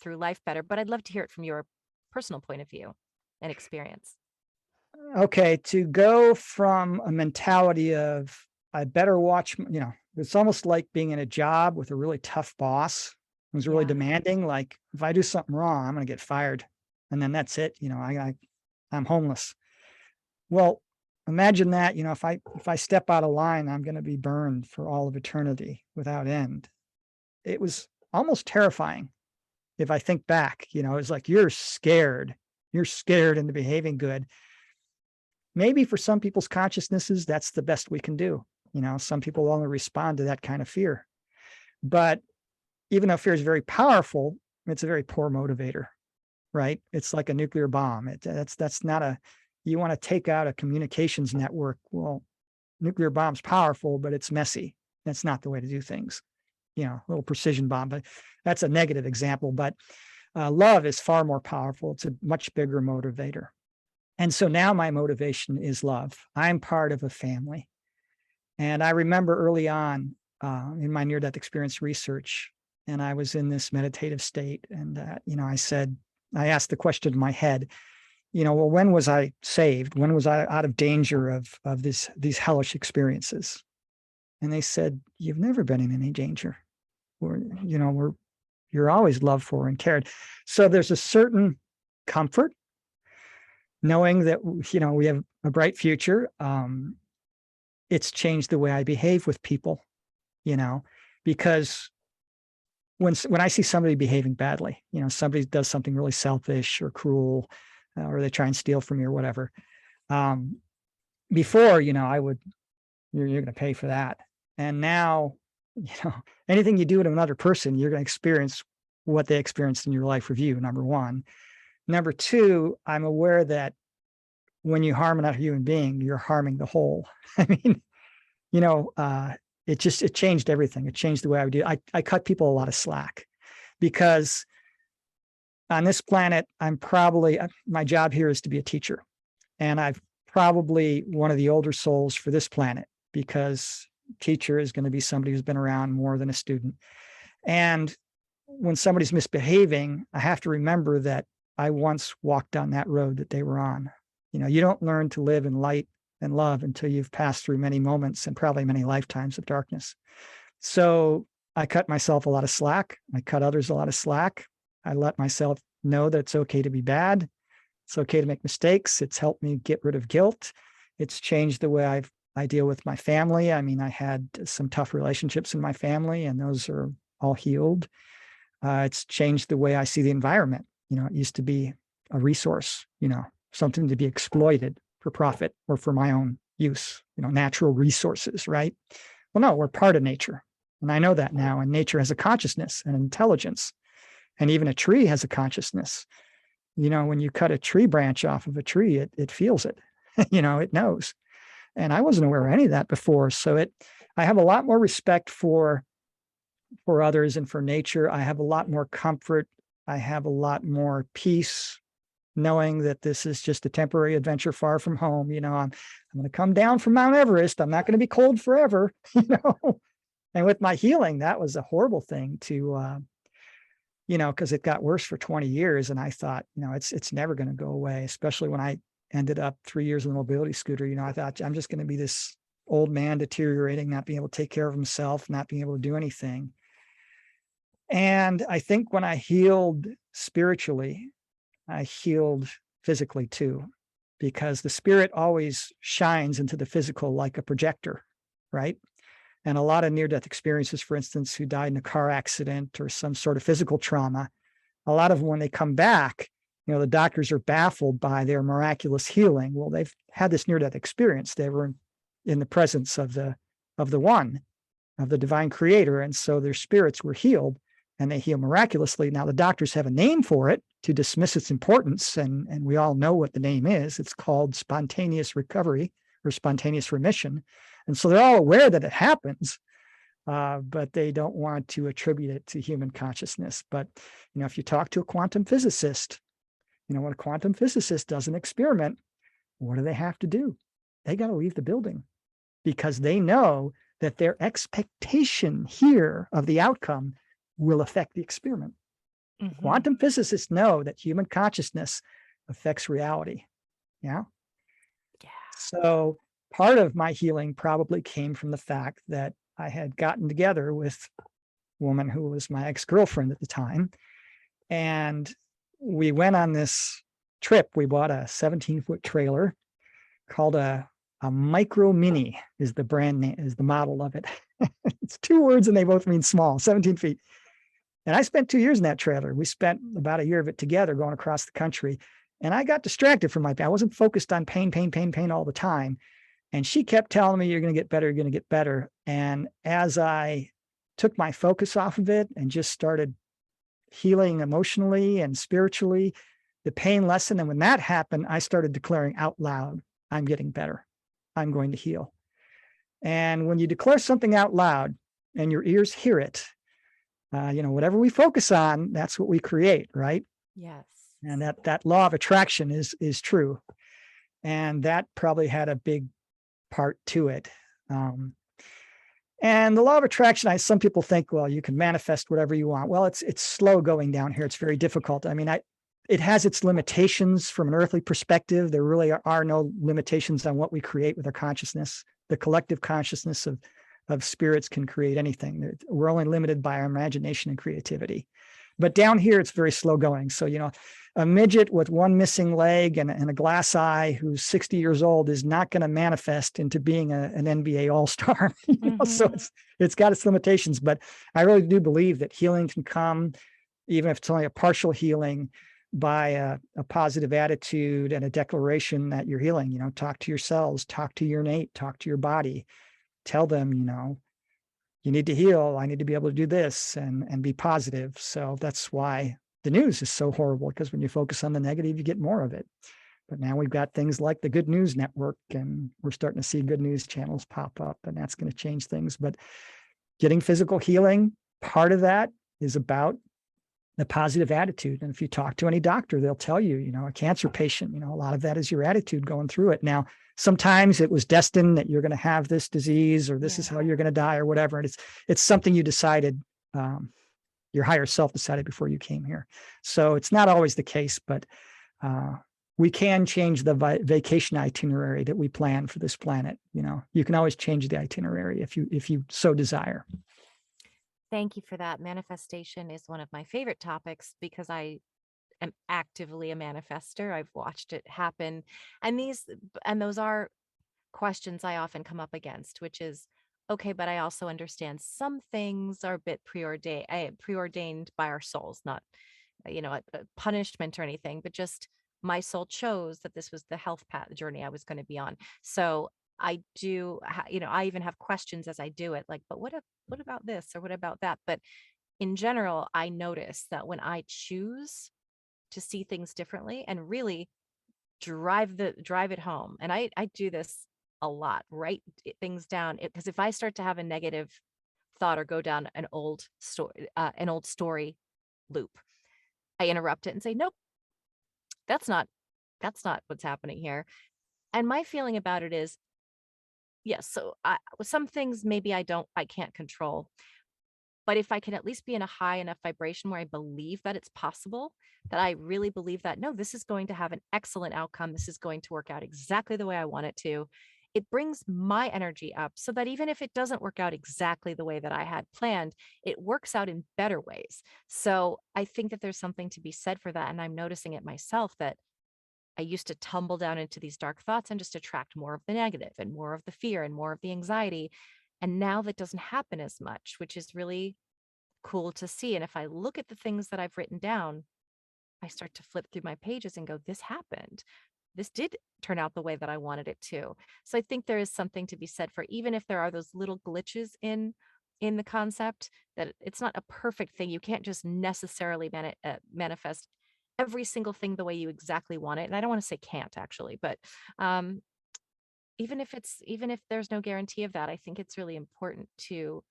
through life better? But I'd love to hear it from your personal point of view and experience. okay, to go from a mentality of I better watch, it's almost like being in a job with a really tough boss was really Yeah. demanding. Like, if I do something wrong, I'm going to get fired. And then that's it. I'm homeless. Well, imagine that, if I step out of line, I'm going to be burned for all of eternity without end. It was almost terrifying if I think back. It's like you're scared. You're scared into behaving good. Maybe for some people's consciousnesses, that's the best we can do. Some people only respond to that kind of fear. But even though fear is very powerful, it's a very poor motivator, right? It's like a nuclear bomb. That's not a, you want to take out a communications network. Well, nuclear bomb's powerful, but it's messy. That's not the way to do things. A little precision bomb, but that's a negative example. But love is far more powerful. It's a much bigger motivator. And so now my motivation is love. I'm part of a family. And I remember early on in my near-death experience research, and I was in this meditative state. And, I asked the question in my head, well, when was I saved? When was I out of danger of these hellish experiences? And they said, you've never been in any danger. You're always loved for and cared. So there's a certain comfort knowing that, we have a bright future. It's changed the way I behave with people, because when I see somebody behaving badly, somebody does something really selfish or cruel, or they try and steal from me or whatever. Before, I would, you're going to pay for that. And now, anything you do to another person, you're going to experience what they experienced in your life review, number one. Number two, I'm aware that when you harm another human being, you're harming the whole. I mean, it changed everything. It changed the way I would do it. I cut people a lot of slack because on this planet, my job here is to be a teacher. And I'm probably one of the older souls for this planet because teacher is going to be somebody who's been around more than a student. And when somebody's misbehaving, I have to remember that I once walked down that road that they were on. You don't learn to live in light and love until you've passed through many moments and probably many lifetimes of darkness. So I cut myself a lot of slack. I cut others a lot of slack. I let myself know that it's okay to be bad. It's okay to make mistakes. It's helped me get rid of guilt. It's changed the way I deal with my family. I mean, I had some tough relationships in my family, and those are all healed. It's changed the way I see the environment. It used to be a resource, something to be exploited for profit or for my own use, natural resources, right? Well, no, we're part of nature. And I know that now. And nature has a consciousness and intelligence. And even a tree has a consciousness. When you cut a tree branch off of a tree, it feels it, it knows. And I wasn't aware of any of that before. So I have a lot more respect for others and for nature. I have a lot more comfort. I have a lot more peace knowing that this is just a temporary adventure far from home. I'm going to come down from Mount Everest. I'm not going to be cold forever, And with my healing, that was a horrible thing to, because it got worse for 20 years. And I thought, it's never going to go away, especially when I ended up 3 years in a mobility scooter. I thought I'm just going to be this old man deteriorating, not being able to take care of himself, not being able to do anything. And I think when I healed spiritually, I healed physically too, because the spirit always shines into the physical like a projector, right? And a lot of near-death experiences, for instance, who died in a car accident or some sort of physical trauma, a lot of them, when they come back, the doctors are baffled by their miraculous healing. Well, they've had this near-death experience. They were in the presence of the one, of the divine creator. And so their spirits were healed, and they heal miraculously. Now, the doctors have a name for it to dismiss its importance, and we all know what the name is. It's called spontaneous recovery or spontaneous remission. And so they're all aware that it happens, but they don't want to attribute it to human consciousness. But, if you talk to a quantum physicist, when a quantum physicist does an experiment, what do they have to do? They got to leave the building because they know that their expectation here of the outcome will affect the experiment. Mm-hmm. Quantum physicists know that human consciousness affects reality. Yeah. So part of my healing probably came from the fact that I had gotten together with woman who was my ex-girlfriend at the time. And we went on this trip. We bought a 17-foot trailer called a micro mini is the brand name, is the model of it. It's two words and they both mean small, 17 feet. And I spent 2 years in that trailer. We spent about a year of it together going across the country. And I got distracted from my pain. I wasn't focused on pain all the time. And she kept telling me, you're going to get better, you're going to get better. And as I took my focus off of it and just started healing emotionally and spiritually, the pain lessened. And when that happened, I started declaring out loud, I'm getting better. I'm going to heal. And when you declare something out loud and your ears hear it, whatever we focus on, that's what we create, right? Yes. And that law of attraction is true. And that probably had a big part to it. And the law of attraction, some people think, well, you can manifest whatever you want. Well, it's slow going down here. It's very difficult. I mean, it has its limitations from an earthly perspective. There really are no limitations on what we create with our consciousness. The collective consciousness of spirits can create anything. We're only limited by our imagination and creativity. But down here, it's very slow going. So, a midget with one missing leg and a glass eye who's 60 years old is not going to manifest into being an NBA all-star. So it's got its limitations. But I really do believe that healing can come, even if it's only a partial healing, by a positive attitude and a declaration that you're healing. Talk to your cells, talk to your innate, talk to your body. Tell them, you need to heal. I need to be able to do this and be positive. So that's why the news is so horrible, because when you focus on the negative, you get more of it. But now we've got things like the Good News Network, and we're starting to see good news channels pop up, and that's going to change things. But getting physical healing, part of that is about the positive attitude. And if you talk to any doctor, they'll tell you, a cancer patient, a lot of that is your attitude going through it. Now, sometimes it was destined that you're going to have this disease, or this is how you're going to die, or whatever. And it's something you decided, your higher self decided before you came here. So it's not always the case, but we can change the vacation itinerary that we plan for this planet. You can always change the itinerary if you so desire. Thank you for that. Manifestation is one of my favorite topics because I am actively a manifester. I've watched it happen. And those are questions I often come up against, which is, okay, but I also understand some things are a bit preordained by our souls, not, a punishment or anything, but just my soul chose that this was the health path journey I was going to be on. So I do, I even have questions as I do it, like, but what about this or what about that? But in general, I notice that when I choose to see things differently and really drive it home, and I do this a lot, write things down, because if I start to have a negative thought or go down an old story loop, I interrupt it and say, nope, that's not what's happening here. And my feeling about it is, yes, so some things maybe I can't control, but if I can at least be in a high enough vibration where I believe that it's possible, that I really believe that, no, this is going to have an excellent outcome, this is going to work out exactly the way I want it to, it brings my energy up so that even if it doesn't work out exactly the way that I had planned, it works out in better ways. So I think that there's something to be said for that. And I'm noticing it myself, that I used to tumble down into these dark thoughts and just attract more of the negative and more of the fear and more of the anxiety. And now that doesn't happen as much, which is really cool to see. And if I look at the things that I've written down, I start to flip through my pages and go, this happened. This did turn out the way that I wanted it to. So I think there is something to be said for, even if there are those little glitches in the concept, that it's not a perfect thing. You can't just necessarily manifest every single thing the way you exactly want it. And I don't want to say can't actually, but even if there's no guarantee of that, I think it's really important to,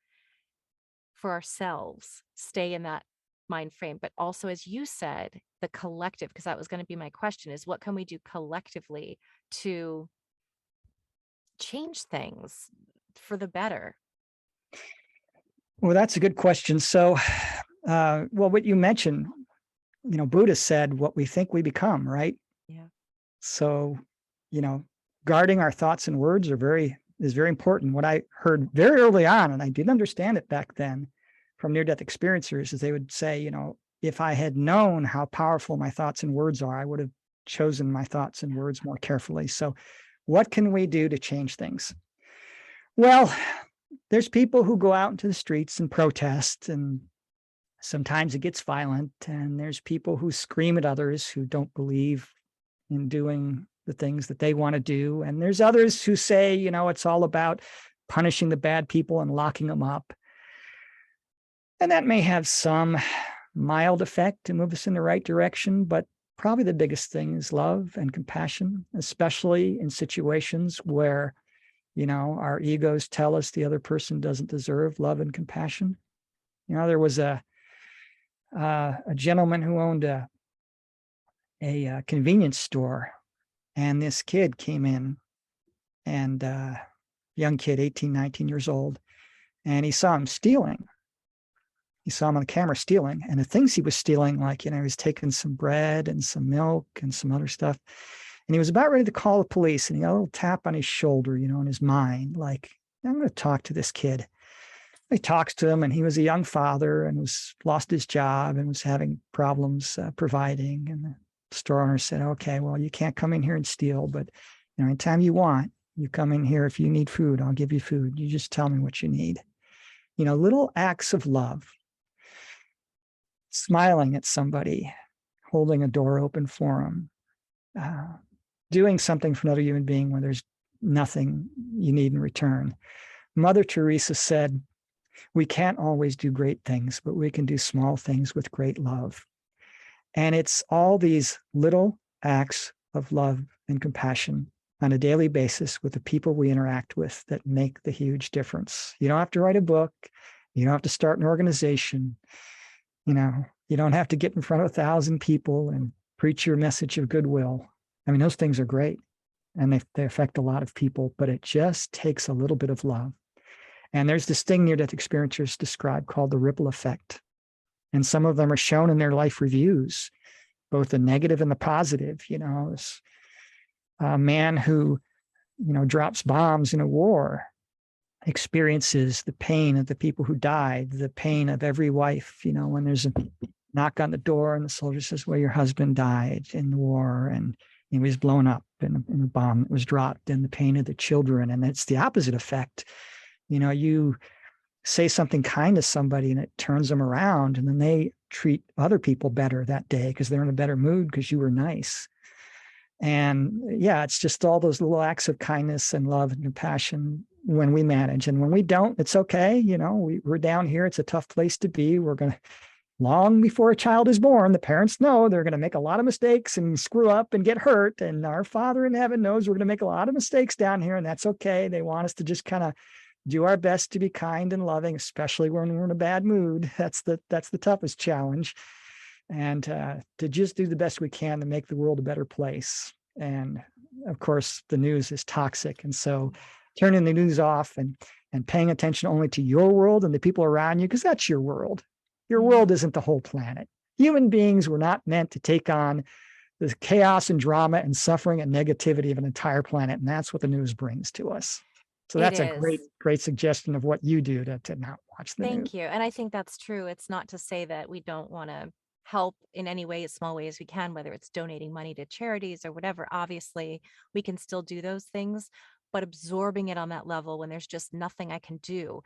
for ourselves, stay in that mind frame. But also, as you said, the collective, because that was going to be my question, is what can we do collectively to change things for the better? Well, that's a good question. So, what you mentioned, Buddha said, what we think we become, right? Yeah. So, guarding our thoughts and words is very important. What I heard very early on, and I didn't understand it back then, from near-death experiencers is they would say, if I had known how powerful my thoughts and words are, I would have chosen my thoughts and words more carefully. So, what can we do to change things? Well, there's people who go out into the streets and protest, and sometimes it gets violent. And there's people who scream at others who don't believe in doing the things that they want to do. And there's others who say, it's all about punishing the bad people and locking them up. And that may have some mild effect to move us in the right direction, but probably the biggest thing is love and compassion, especially in situations where, our egos tell us the other person doesn't deserve love and compassion. There was a gentleman who owned a convenience store, and this kid came in, and young kid, 18, 19 years old, and he saw him stealing. He saw him on the camera stealing, and the things he was stealing, like, he was taking some bread and some milk and some other stuff. And he was about ready to call the police, and he got a little tap on his shoulder, in his mind, like, I'm going to talk to this kid. He talks to him, and he was a young father and was lost his job and was having problems providing. And the store owner said, okay, well, you can't come in here and steal, but anytime you want, you come in here. If you need food, I'll give you food. You just tell me what you need. Little acts of love. Smiling at somebody, holding a door open for them, doing something for another human being when there's nothing you need in return. Mother Teresa said, we can't always do great things, but we can do small things with great love. And it's all these little acts of love and compassion on a daily basis with the people we interact with that make the huge difference. You don't have to write a book. You don't have to start an organization. You don't have to get in front of 1,000 people and preach your message of goodwill. I mean, those things are great, and they affect a lot of people, but it just takes a little bit of love. And there's this thing near-death experiencers describe called the ripple effect. And some of them are shown in their life reviews, both the negative and the positive. This man who, drops bombs in a war experiences the pain of the people who died, the pain of every wife, when there's a knock on the door and the soldier says, well, your husband died in the war and he was blown up in a bomb that was dropped, and the pain of the children. And it's the opposite effect. You say something kind to somebody and it turns them around, and then they treat other people better that day because they're in a better mood because you were nice. And yeah, it's just all those little acts of kindness and love and compassion when we manage. And when we don't, it's okay. We're down here. It's a tough place to be. We're going to, long before a child is born, the parents know they're going to make a lot of mistakes and screw up and get hurt. And our Father in heaven knows we're going to make a lot of mistakes down here, and that's okay. They want us to just kind of do our best to be kind and loving, especially when we're in a bad mood. That's the toughest challenge. And to just do the best we can to make the world a better place. And of course, the news is toxic. And so turning the news off and paying attention only to your world and the people around you, because that's your world. Your world isn't the whole planet. Human beings were not meant to take on the chaos and drama and suffering and negativity of an entire planet. And that's what the news brings to us. So that's a great suggestion of what you do to not watch the news. Thank you. And I think that's true. It's not to say that we don't want to help in any way, as small way as we can, whether it's donating money to charities or whatever. Obviously, we can still do those things, but absorbing it on that level when there's just nothing I can do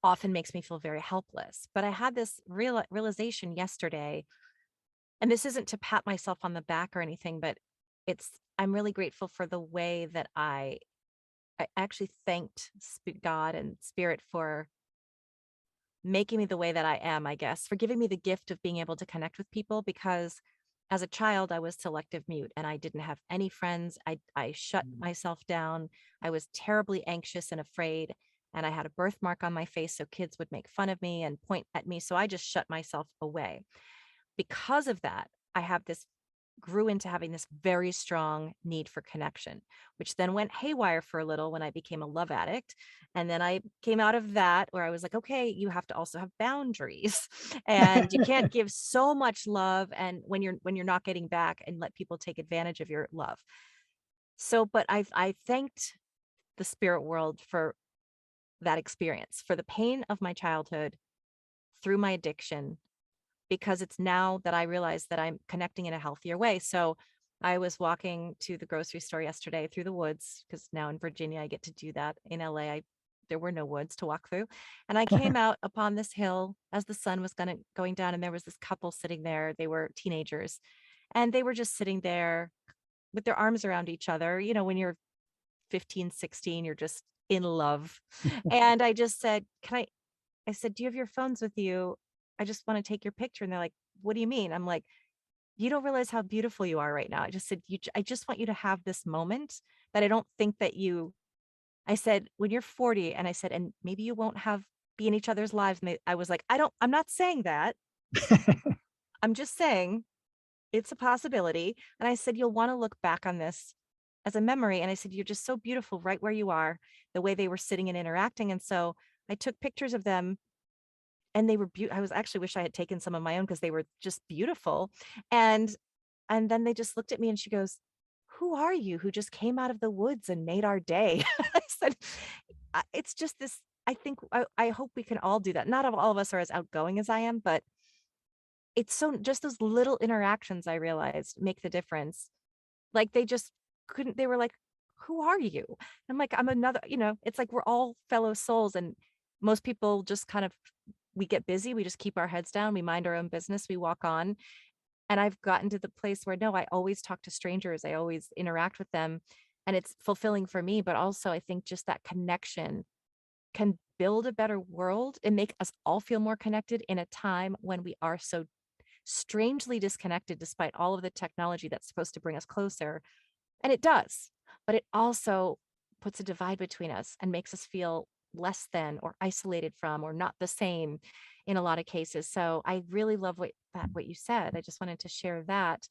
often makes me feel very helpless. But I had this realization yesterday, and this isn't to pat myself on the back or anything, but I'm really grateful for the way that I actually thanked God and Spirit for making me the way that I am, I guess, for giving me the gift of being able to connect with people, because as a child, I was selective mute and I didn't have any friends. I shut myself down. I was terribly anxious and afraid, and I had a birthmark on my face so kids would make fun of me and point at me. So I just shut myself away. Because of that, grew into having this very strong need for connection, which then went haywire for a little when I became a love addict. And then I came out of that where I was like, okay, you have to also have boundaries and you can't give so much love. And when you're not getting back and let people take advantage of your love. So, but I thanked the spirit world for that experience, for the pain of my childhood, through my addiction, because it's now that I realize that I'm connecting in a healthier way. So I was walking to the grocery store yesterday through the woods, because now in Virginia I get to do that. In LA, there were no woods to walk through. And I came out upon this hill as the sun was going down, and there was this couple sitting there. They were teenagers, and they were just sitting there with their arms around each other. You know, when you're 15, 16, you're just in love. And I just said, I said, "Do you have your phones with you? I just want to take your picture." And they're like, "What do you mean?" I'm like, "You don't realize how beautiful you are right now." I just said, I just want you to have this moment that I don't think that I said, "When you're 40," and I said, "and maybe you won't be in each other's lives." And I was like, I'm not saying that. I'm just saying it's a possibility. And I said, "You'll want to look back on this as a memory." And I said, "You're just so beautiful right where you are," the way they were sitting and interacting. And so I took pictures of them, and they were beautiful. I was actually wish I had taken some of my own, because they were just beautiful. And then they just looked at me, and she goes, "Who are you who just came out of the woods and made our day?" I said, It's just this. I think I hope we can all do that. Not all of us are as outgoing as I am, but it's so just those little interactions, I realized, make the difference. Like they just couldn't, they were like, "Who are you?" I'm like, "I'm another," it's like we're all fellow souls. And most people just kind of, we get busy, we just keep our heads down, we mind our own business, we walk on. And I've gotten to the place where no, I always talk to strangers, I always interact with them. And it's fulfilling for me, but also I think just that connection can build a better world and make us all feel more connected in a time when we are so strangely disconnected, despite all of the technology that's supposed to bring us closer. And it does, but it also puts a divide between us and makes us feel less than or isolated from or not the same in a lot of cases. So I really love what you said. I just wanted to share that.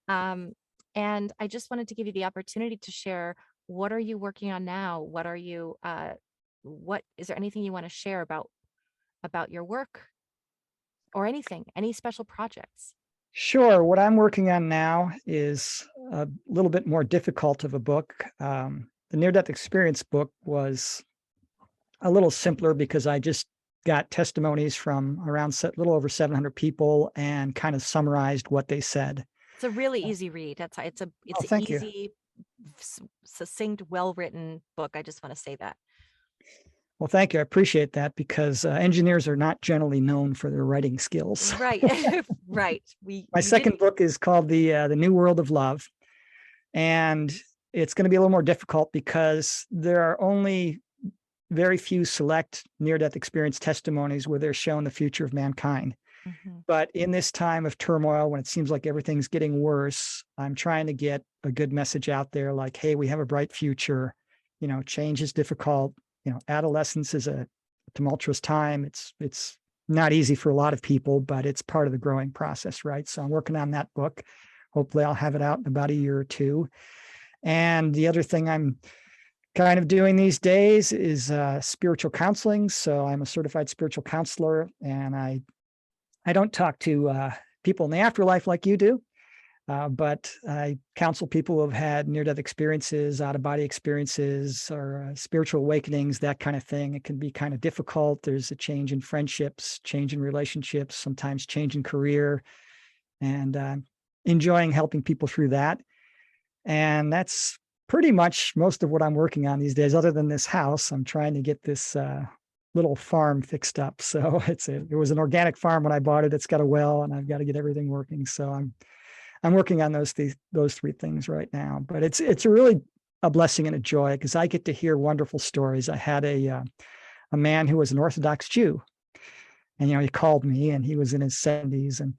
Um, and I just wanted to give you the opportunity to share, what are you working on now? What are you what is there anything you want to share about your work, or anything, any special projects? Sure. What I'm working on now is a little bit more difficult of a book. The near death experience book was a little simpler because I just got testimonies from around a little over 700 people and kind of summarized what they said. It's a really easy read. That's how Oh, it's an thank you. easy, succinct, well-written book. I just want to say that. Well, thank you. I appreciate that because engineers are not generally known for their writing skills. Right. Right. We My you did second book is called the New World of Love, and it's going to be a little more difficult because there are only very few select near-death experience testimonies where they're shown the future of mankind. Mhm. But in this time of turmoil, when it seems like everything's getting worse, I'm trying to get a good message out there like, hey, we have a bright future. Change is difficult. Adolescence is a tumultuous time. It's not easy for a lot of people, but it's part of the growing process, right? So I'm working on that book. Hopefully I'll have it out in about a year or two. And the other thing I'm kind of doing these days is spiritual counseling. So I'm a certified spiritual counselor, and I don't talk to people in the afterlife like you do, but I counsel people who have had near-death experiences, out-of-body experiences, or spiritual awakenings, that kind of thing. It can be kind of difficult. There's a change in friendships, change in relationships, sometimes change in career, and enjoying helping people through that. And that's pretty much most of what I'm working on these days. Other than this house, I'm trying to get this little farm fixed up. So it was an organic farm when I bought it. It's got a well, and I've got to get everything working. So I'm working on those three things right now. But it's really a blessing and a joy because I get to hear wonderful stories. I had a man who was an Orthodox Jew, and he called me, and he was in his 70s, and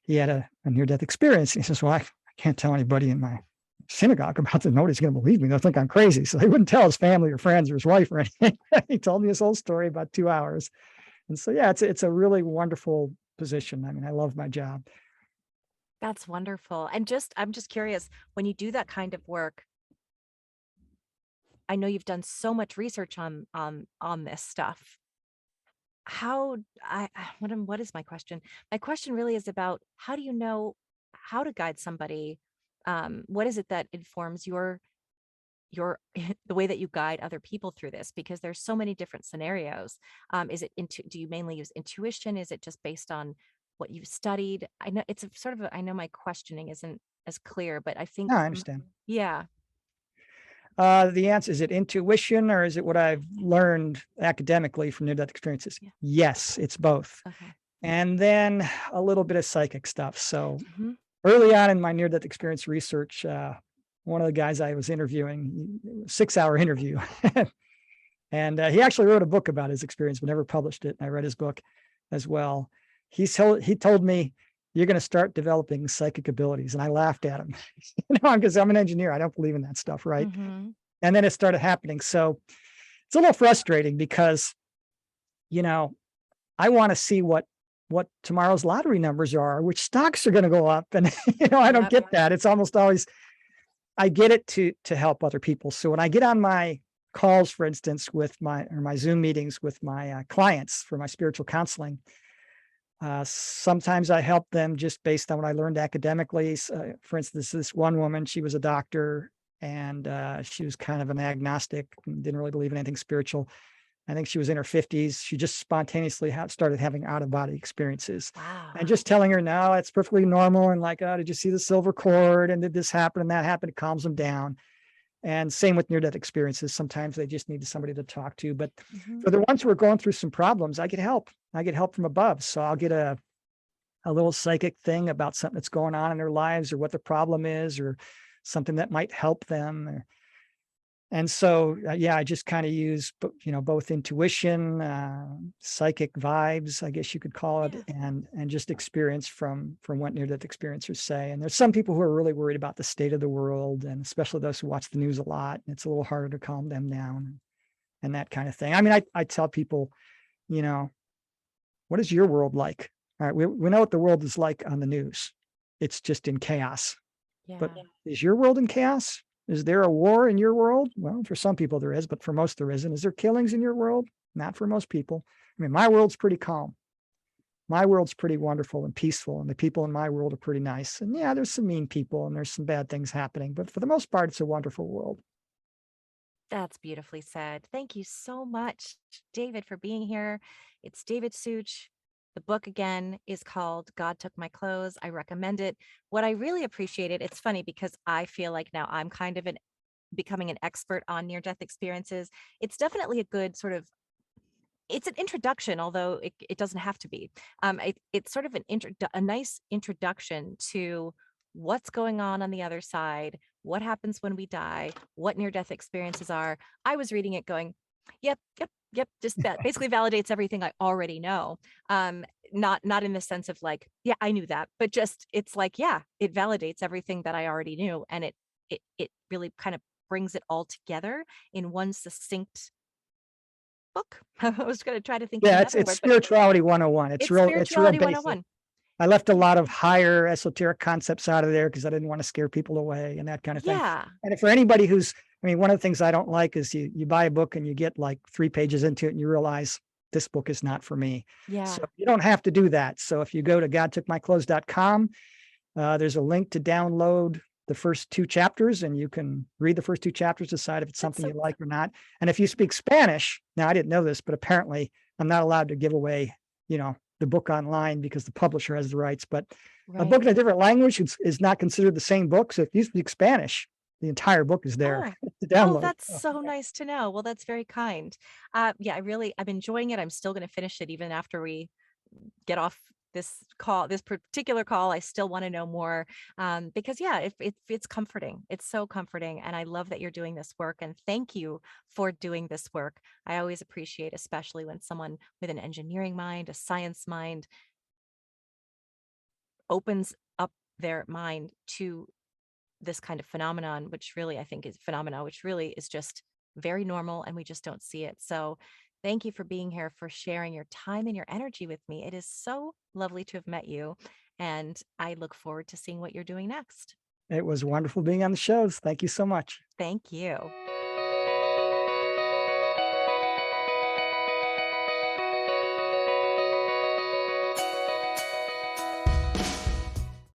he had a near-death experience. And he says, "Well, I can't tell anybody in my synagogue about the nobody's going to believe me. They'll think I'm crazy." So he wouldn't tell his family or friends or his wife or anything. He told me his whole story about 2 hours. And so, yeah, it's a really wonderful position. I mean, I love my job. That's wonderful. And I'm just curious, when you do that kind of work, I know you've done so much research on this stuff. How what is my question? My question really is about, how do you know how to guide somebody? What is it that informs your your the way that you guide other people through this, because there's so many different scenarios. Is it into Do you mainly use intuition? Is it just based on what you've studied? I know it's a sort of I know my questioning isn't as clear, but I think No, I from understand. yeah. The answer, is it intuition or is it what I've learned academically from near-death experiences? Yeah. Yes, it's both. Okay. And then a little bit of psychic stuff. So Hmm. early on in my near-death experience research, one of the guys I was interviewing, 6-hour interview, and he actually wrote a book about his experience, but never published it. And I read his book as well. He told me, "You're going to start developing psychic abilities," and I laughed at him, because I'm an engineer. I don't believe in that stuff, right? Hmm. And then it started happening. So it's a little frustrating because, you know, I want to see what tomorrow's lottery numbers are, which stocks are going to go up. And, I don't Yep. get that. It's almost always, I get it to help other people. So when I get on my calls, for instance, with my Zoom meetings with my clients for my spiritual counseling, sometimes I help them just based on what I learned academically. For instance, this one woman, she was a doctor, and she was kind of an agnostic, and didn't really believe in anything spiritual. I think she was in her 50s. She just spontaneously started having out of body experiences, Wow. and just telling her, no, it's perfectly normal. And like, oh, did you see the silver cord? And did this happen and that happen? It calms them down. And same with near death experiences. Sometimes they just need somebody to talk to. But Hmm. for the ones who are going through some problems, I get help. I get help from above. So I'll get a little psychic thing about something that's going on in their lives, or what the problem is, or something that might help them. And so, yeah, I just kind of use, both intuition, psychic vibes, I guess you could call it, Yeah. and just experience from what near-death experiencers say. And there's some people who are really worried about the state of the world, and especially those who watch the news a lot. And it's a little harder to calm them down, and that kind of thing. I mean, I tell people, you know, what is your world like? All right, we know what the world is like on the news. It's just in chaos. But Yeah. is your world in chaos? Is there a war in your world? Well, for some people there is, but for most there isn't. Is there killings in your world? Not for most people. I mean, my world's pretty calm. My world's pretty wonderful and peaceful, and the people in my world are pretty nice. And yeah, there's some mean people and there's some bad things happening, but for the most part, it's a wonderful world. That's beautifully said. Thank you so much, David, for being here. It's David Suich. The book again is called God Took My Clothes. I recommend it. What I really appreciated, it's funny because I feel like now I'm kind of becoming an expert on near death experiences. It's definitely a good sort of it's an introduction, although it doesn't have to be. It's sort of a nice introduction to what's going on the other side, what happens when we die, what near-death experiences are. I was reading it going, yep, yep, yep. Just that basically validates everything I already know. Not in the sense of like, yeah, I knew that, but just it's like, yeah, it validates everything that I already knew, and it really kind of brings it all together in one succinct book. I was going to try to think of Yeah, it's another it's word, but spirituality 101. It's it's real spirituality basic. 101. I left a lot of higher esoteric concepts out of there because I didn't want to scare people away and that kind of thing. Yeah. And for anybody I mean, one of the things I don't like is you buy a book and you get like 3 pages into it and you realize this book is not for me. Yeah. So you don't have to do that. So if you go to godtookmyclothes.com, there's a link to download the first 2 chapters, and you can read the first 2 chapters, decide if it's That's something so you like or not. And if you speak Spanish, now I didn't know this, but apparently I'm not allowed to give away, the book online because the publisher has the rights. But a right. book in a different language is not considered the same book. So if you speak Spanish, the entire book is there Oh, to oh, download. that's so nice to know. Well, that's very kind. Yeah, I'm enjoying it. I'm still going to finish it even after we get off this particular call. I still want to know more, because yeah, it's comforting. It's so comforting. And I love that you're doing this work, and thank you for doing this work. I always appreciate, especially when someone with an engineering mind, a science mind, opens up their mind to this kind of phenomenon, which really I think is phenomena, which really is just very normal, and we just don't see it. So thank you for being here, for sharing your time and your energy with me. It is so lovely to have met you, and I look forward to seeing what you're doing next. It was wonderful being on the shows. Thank you so much. Thank you.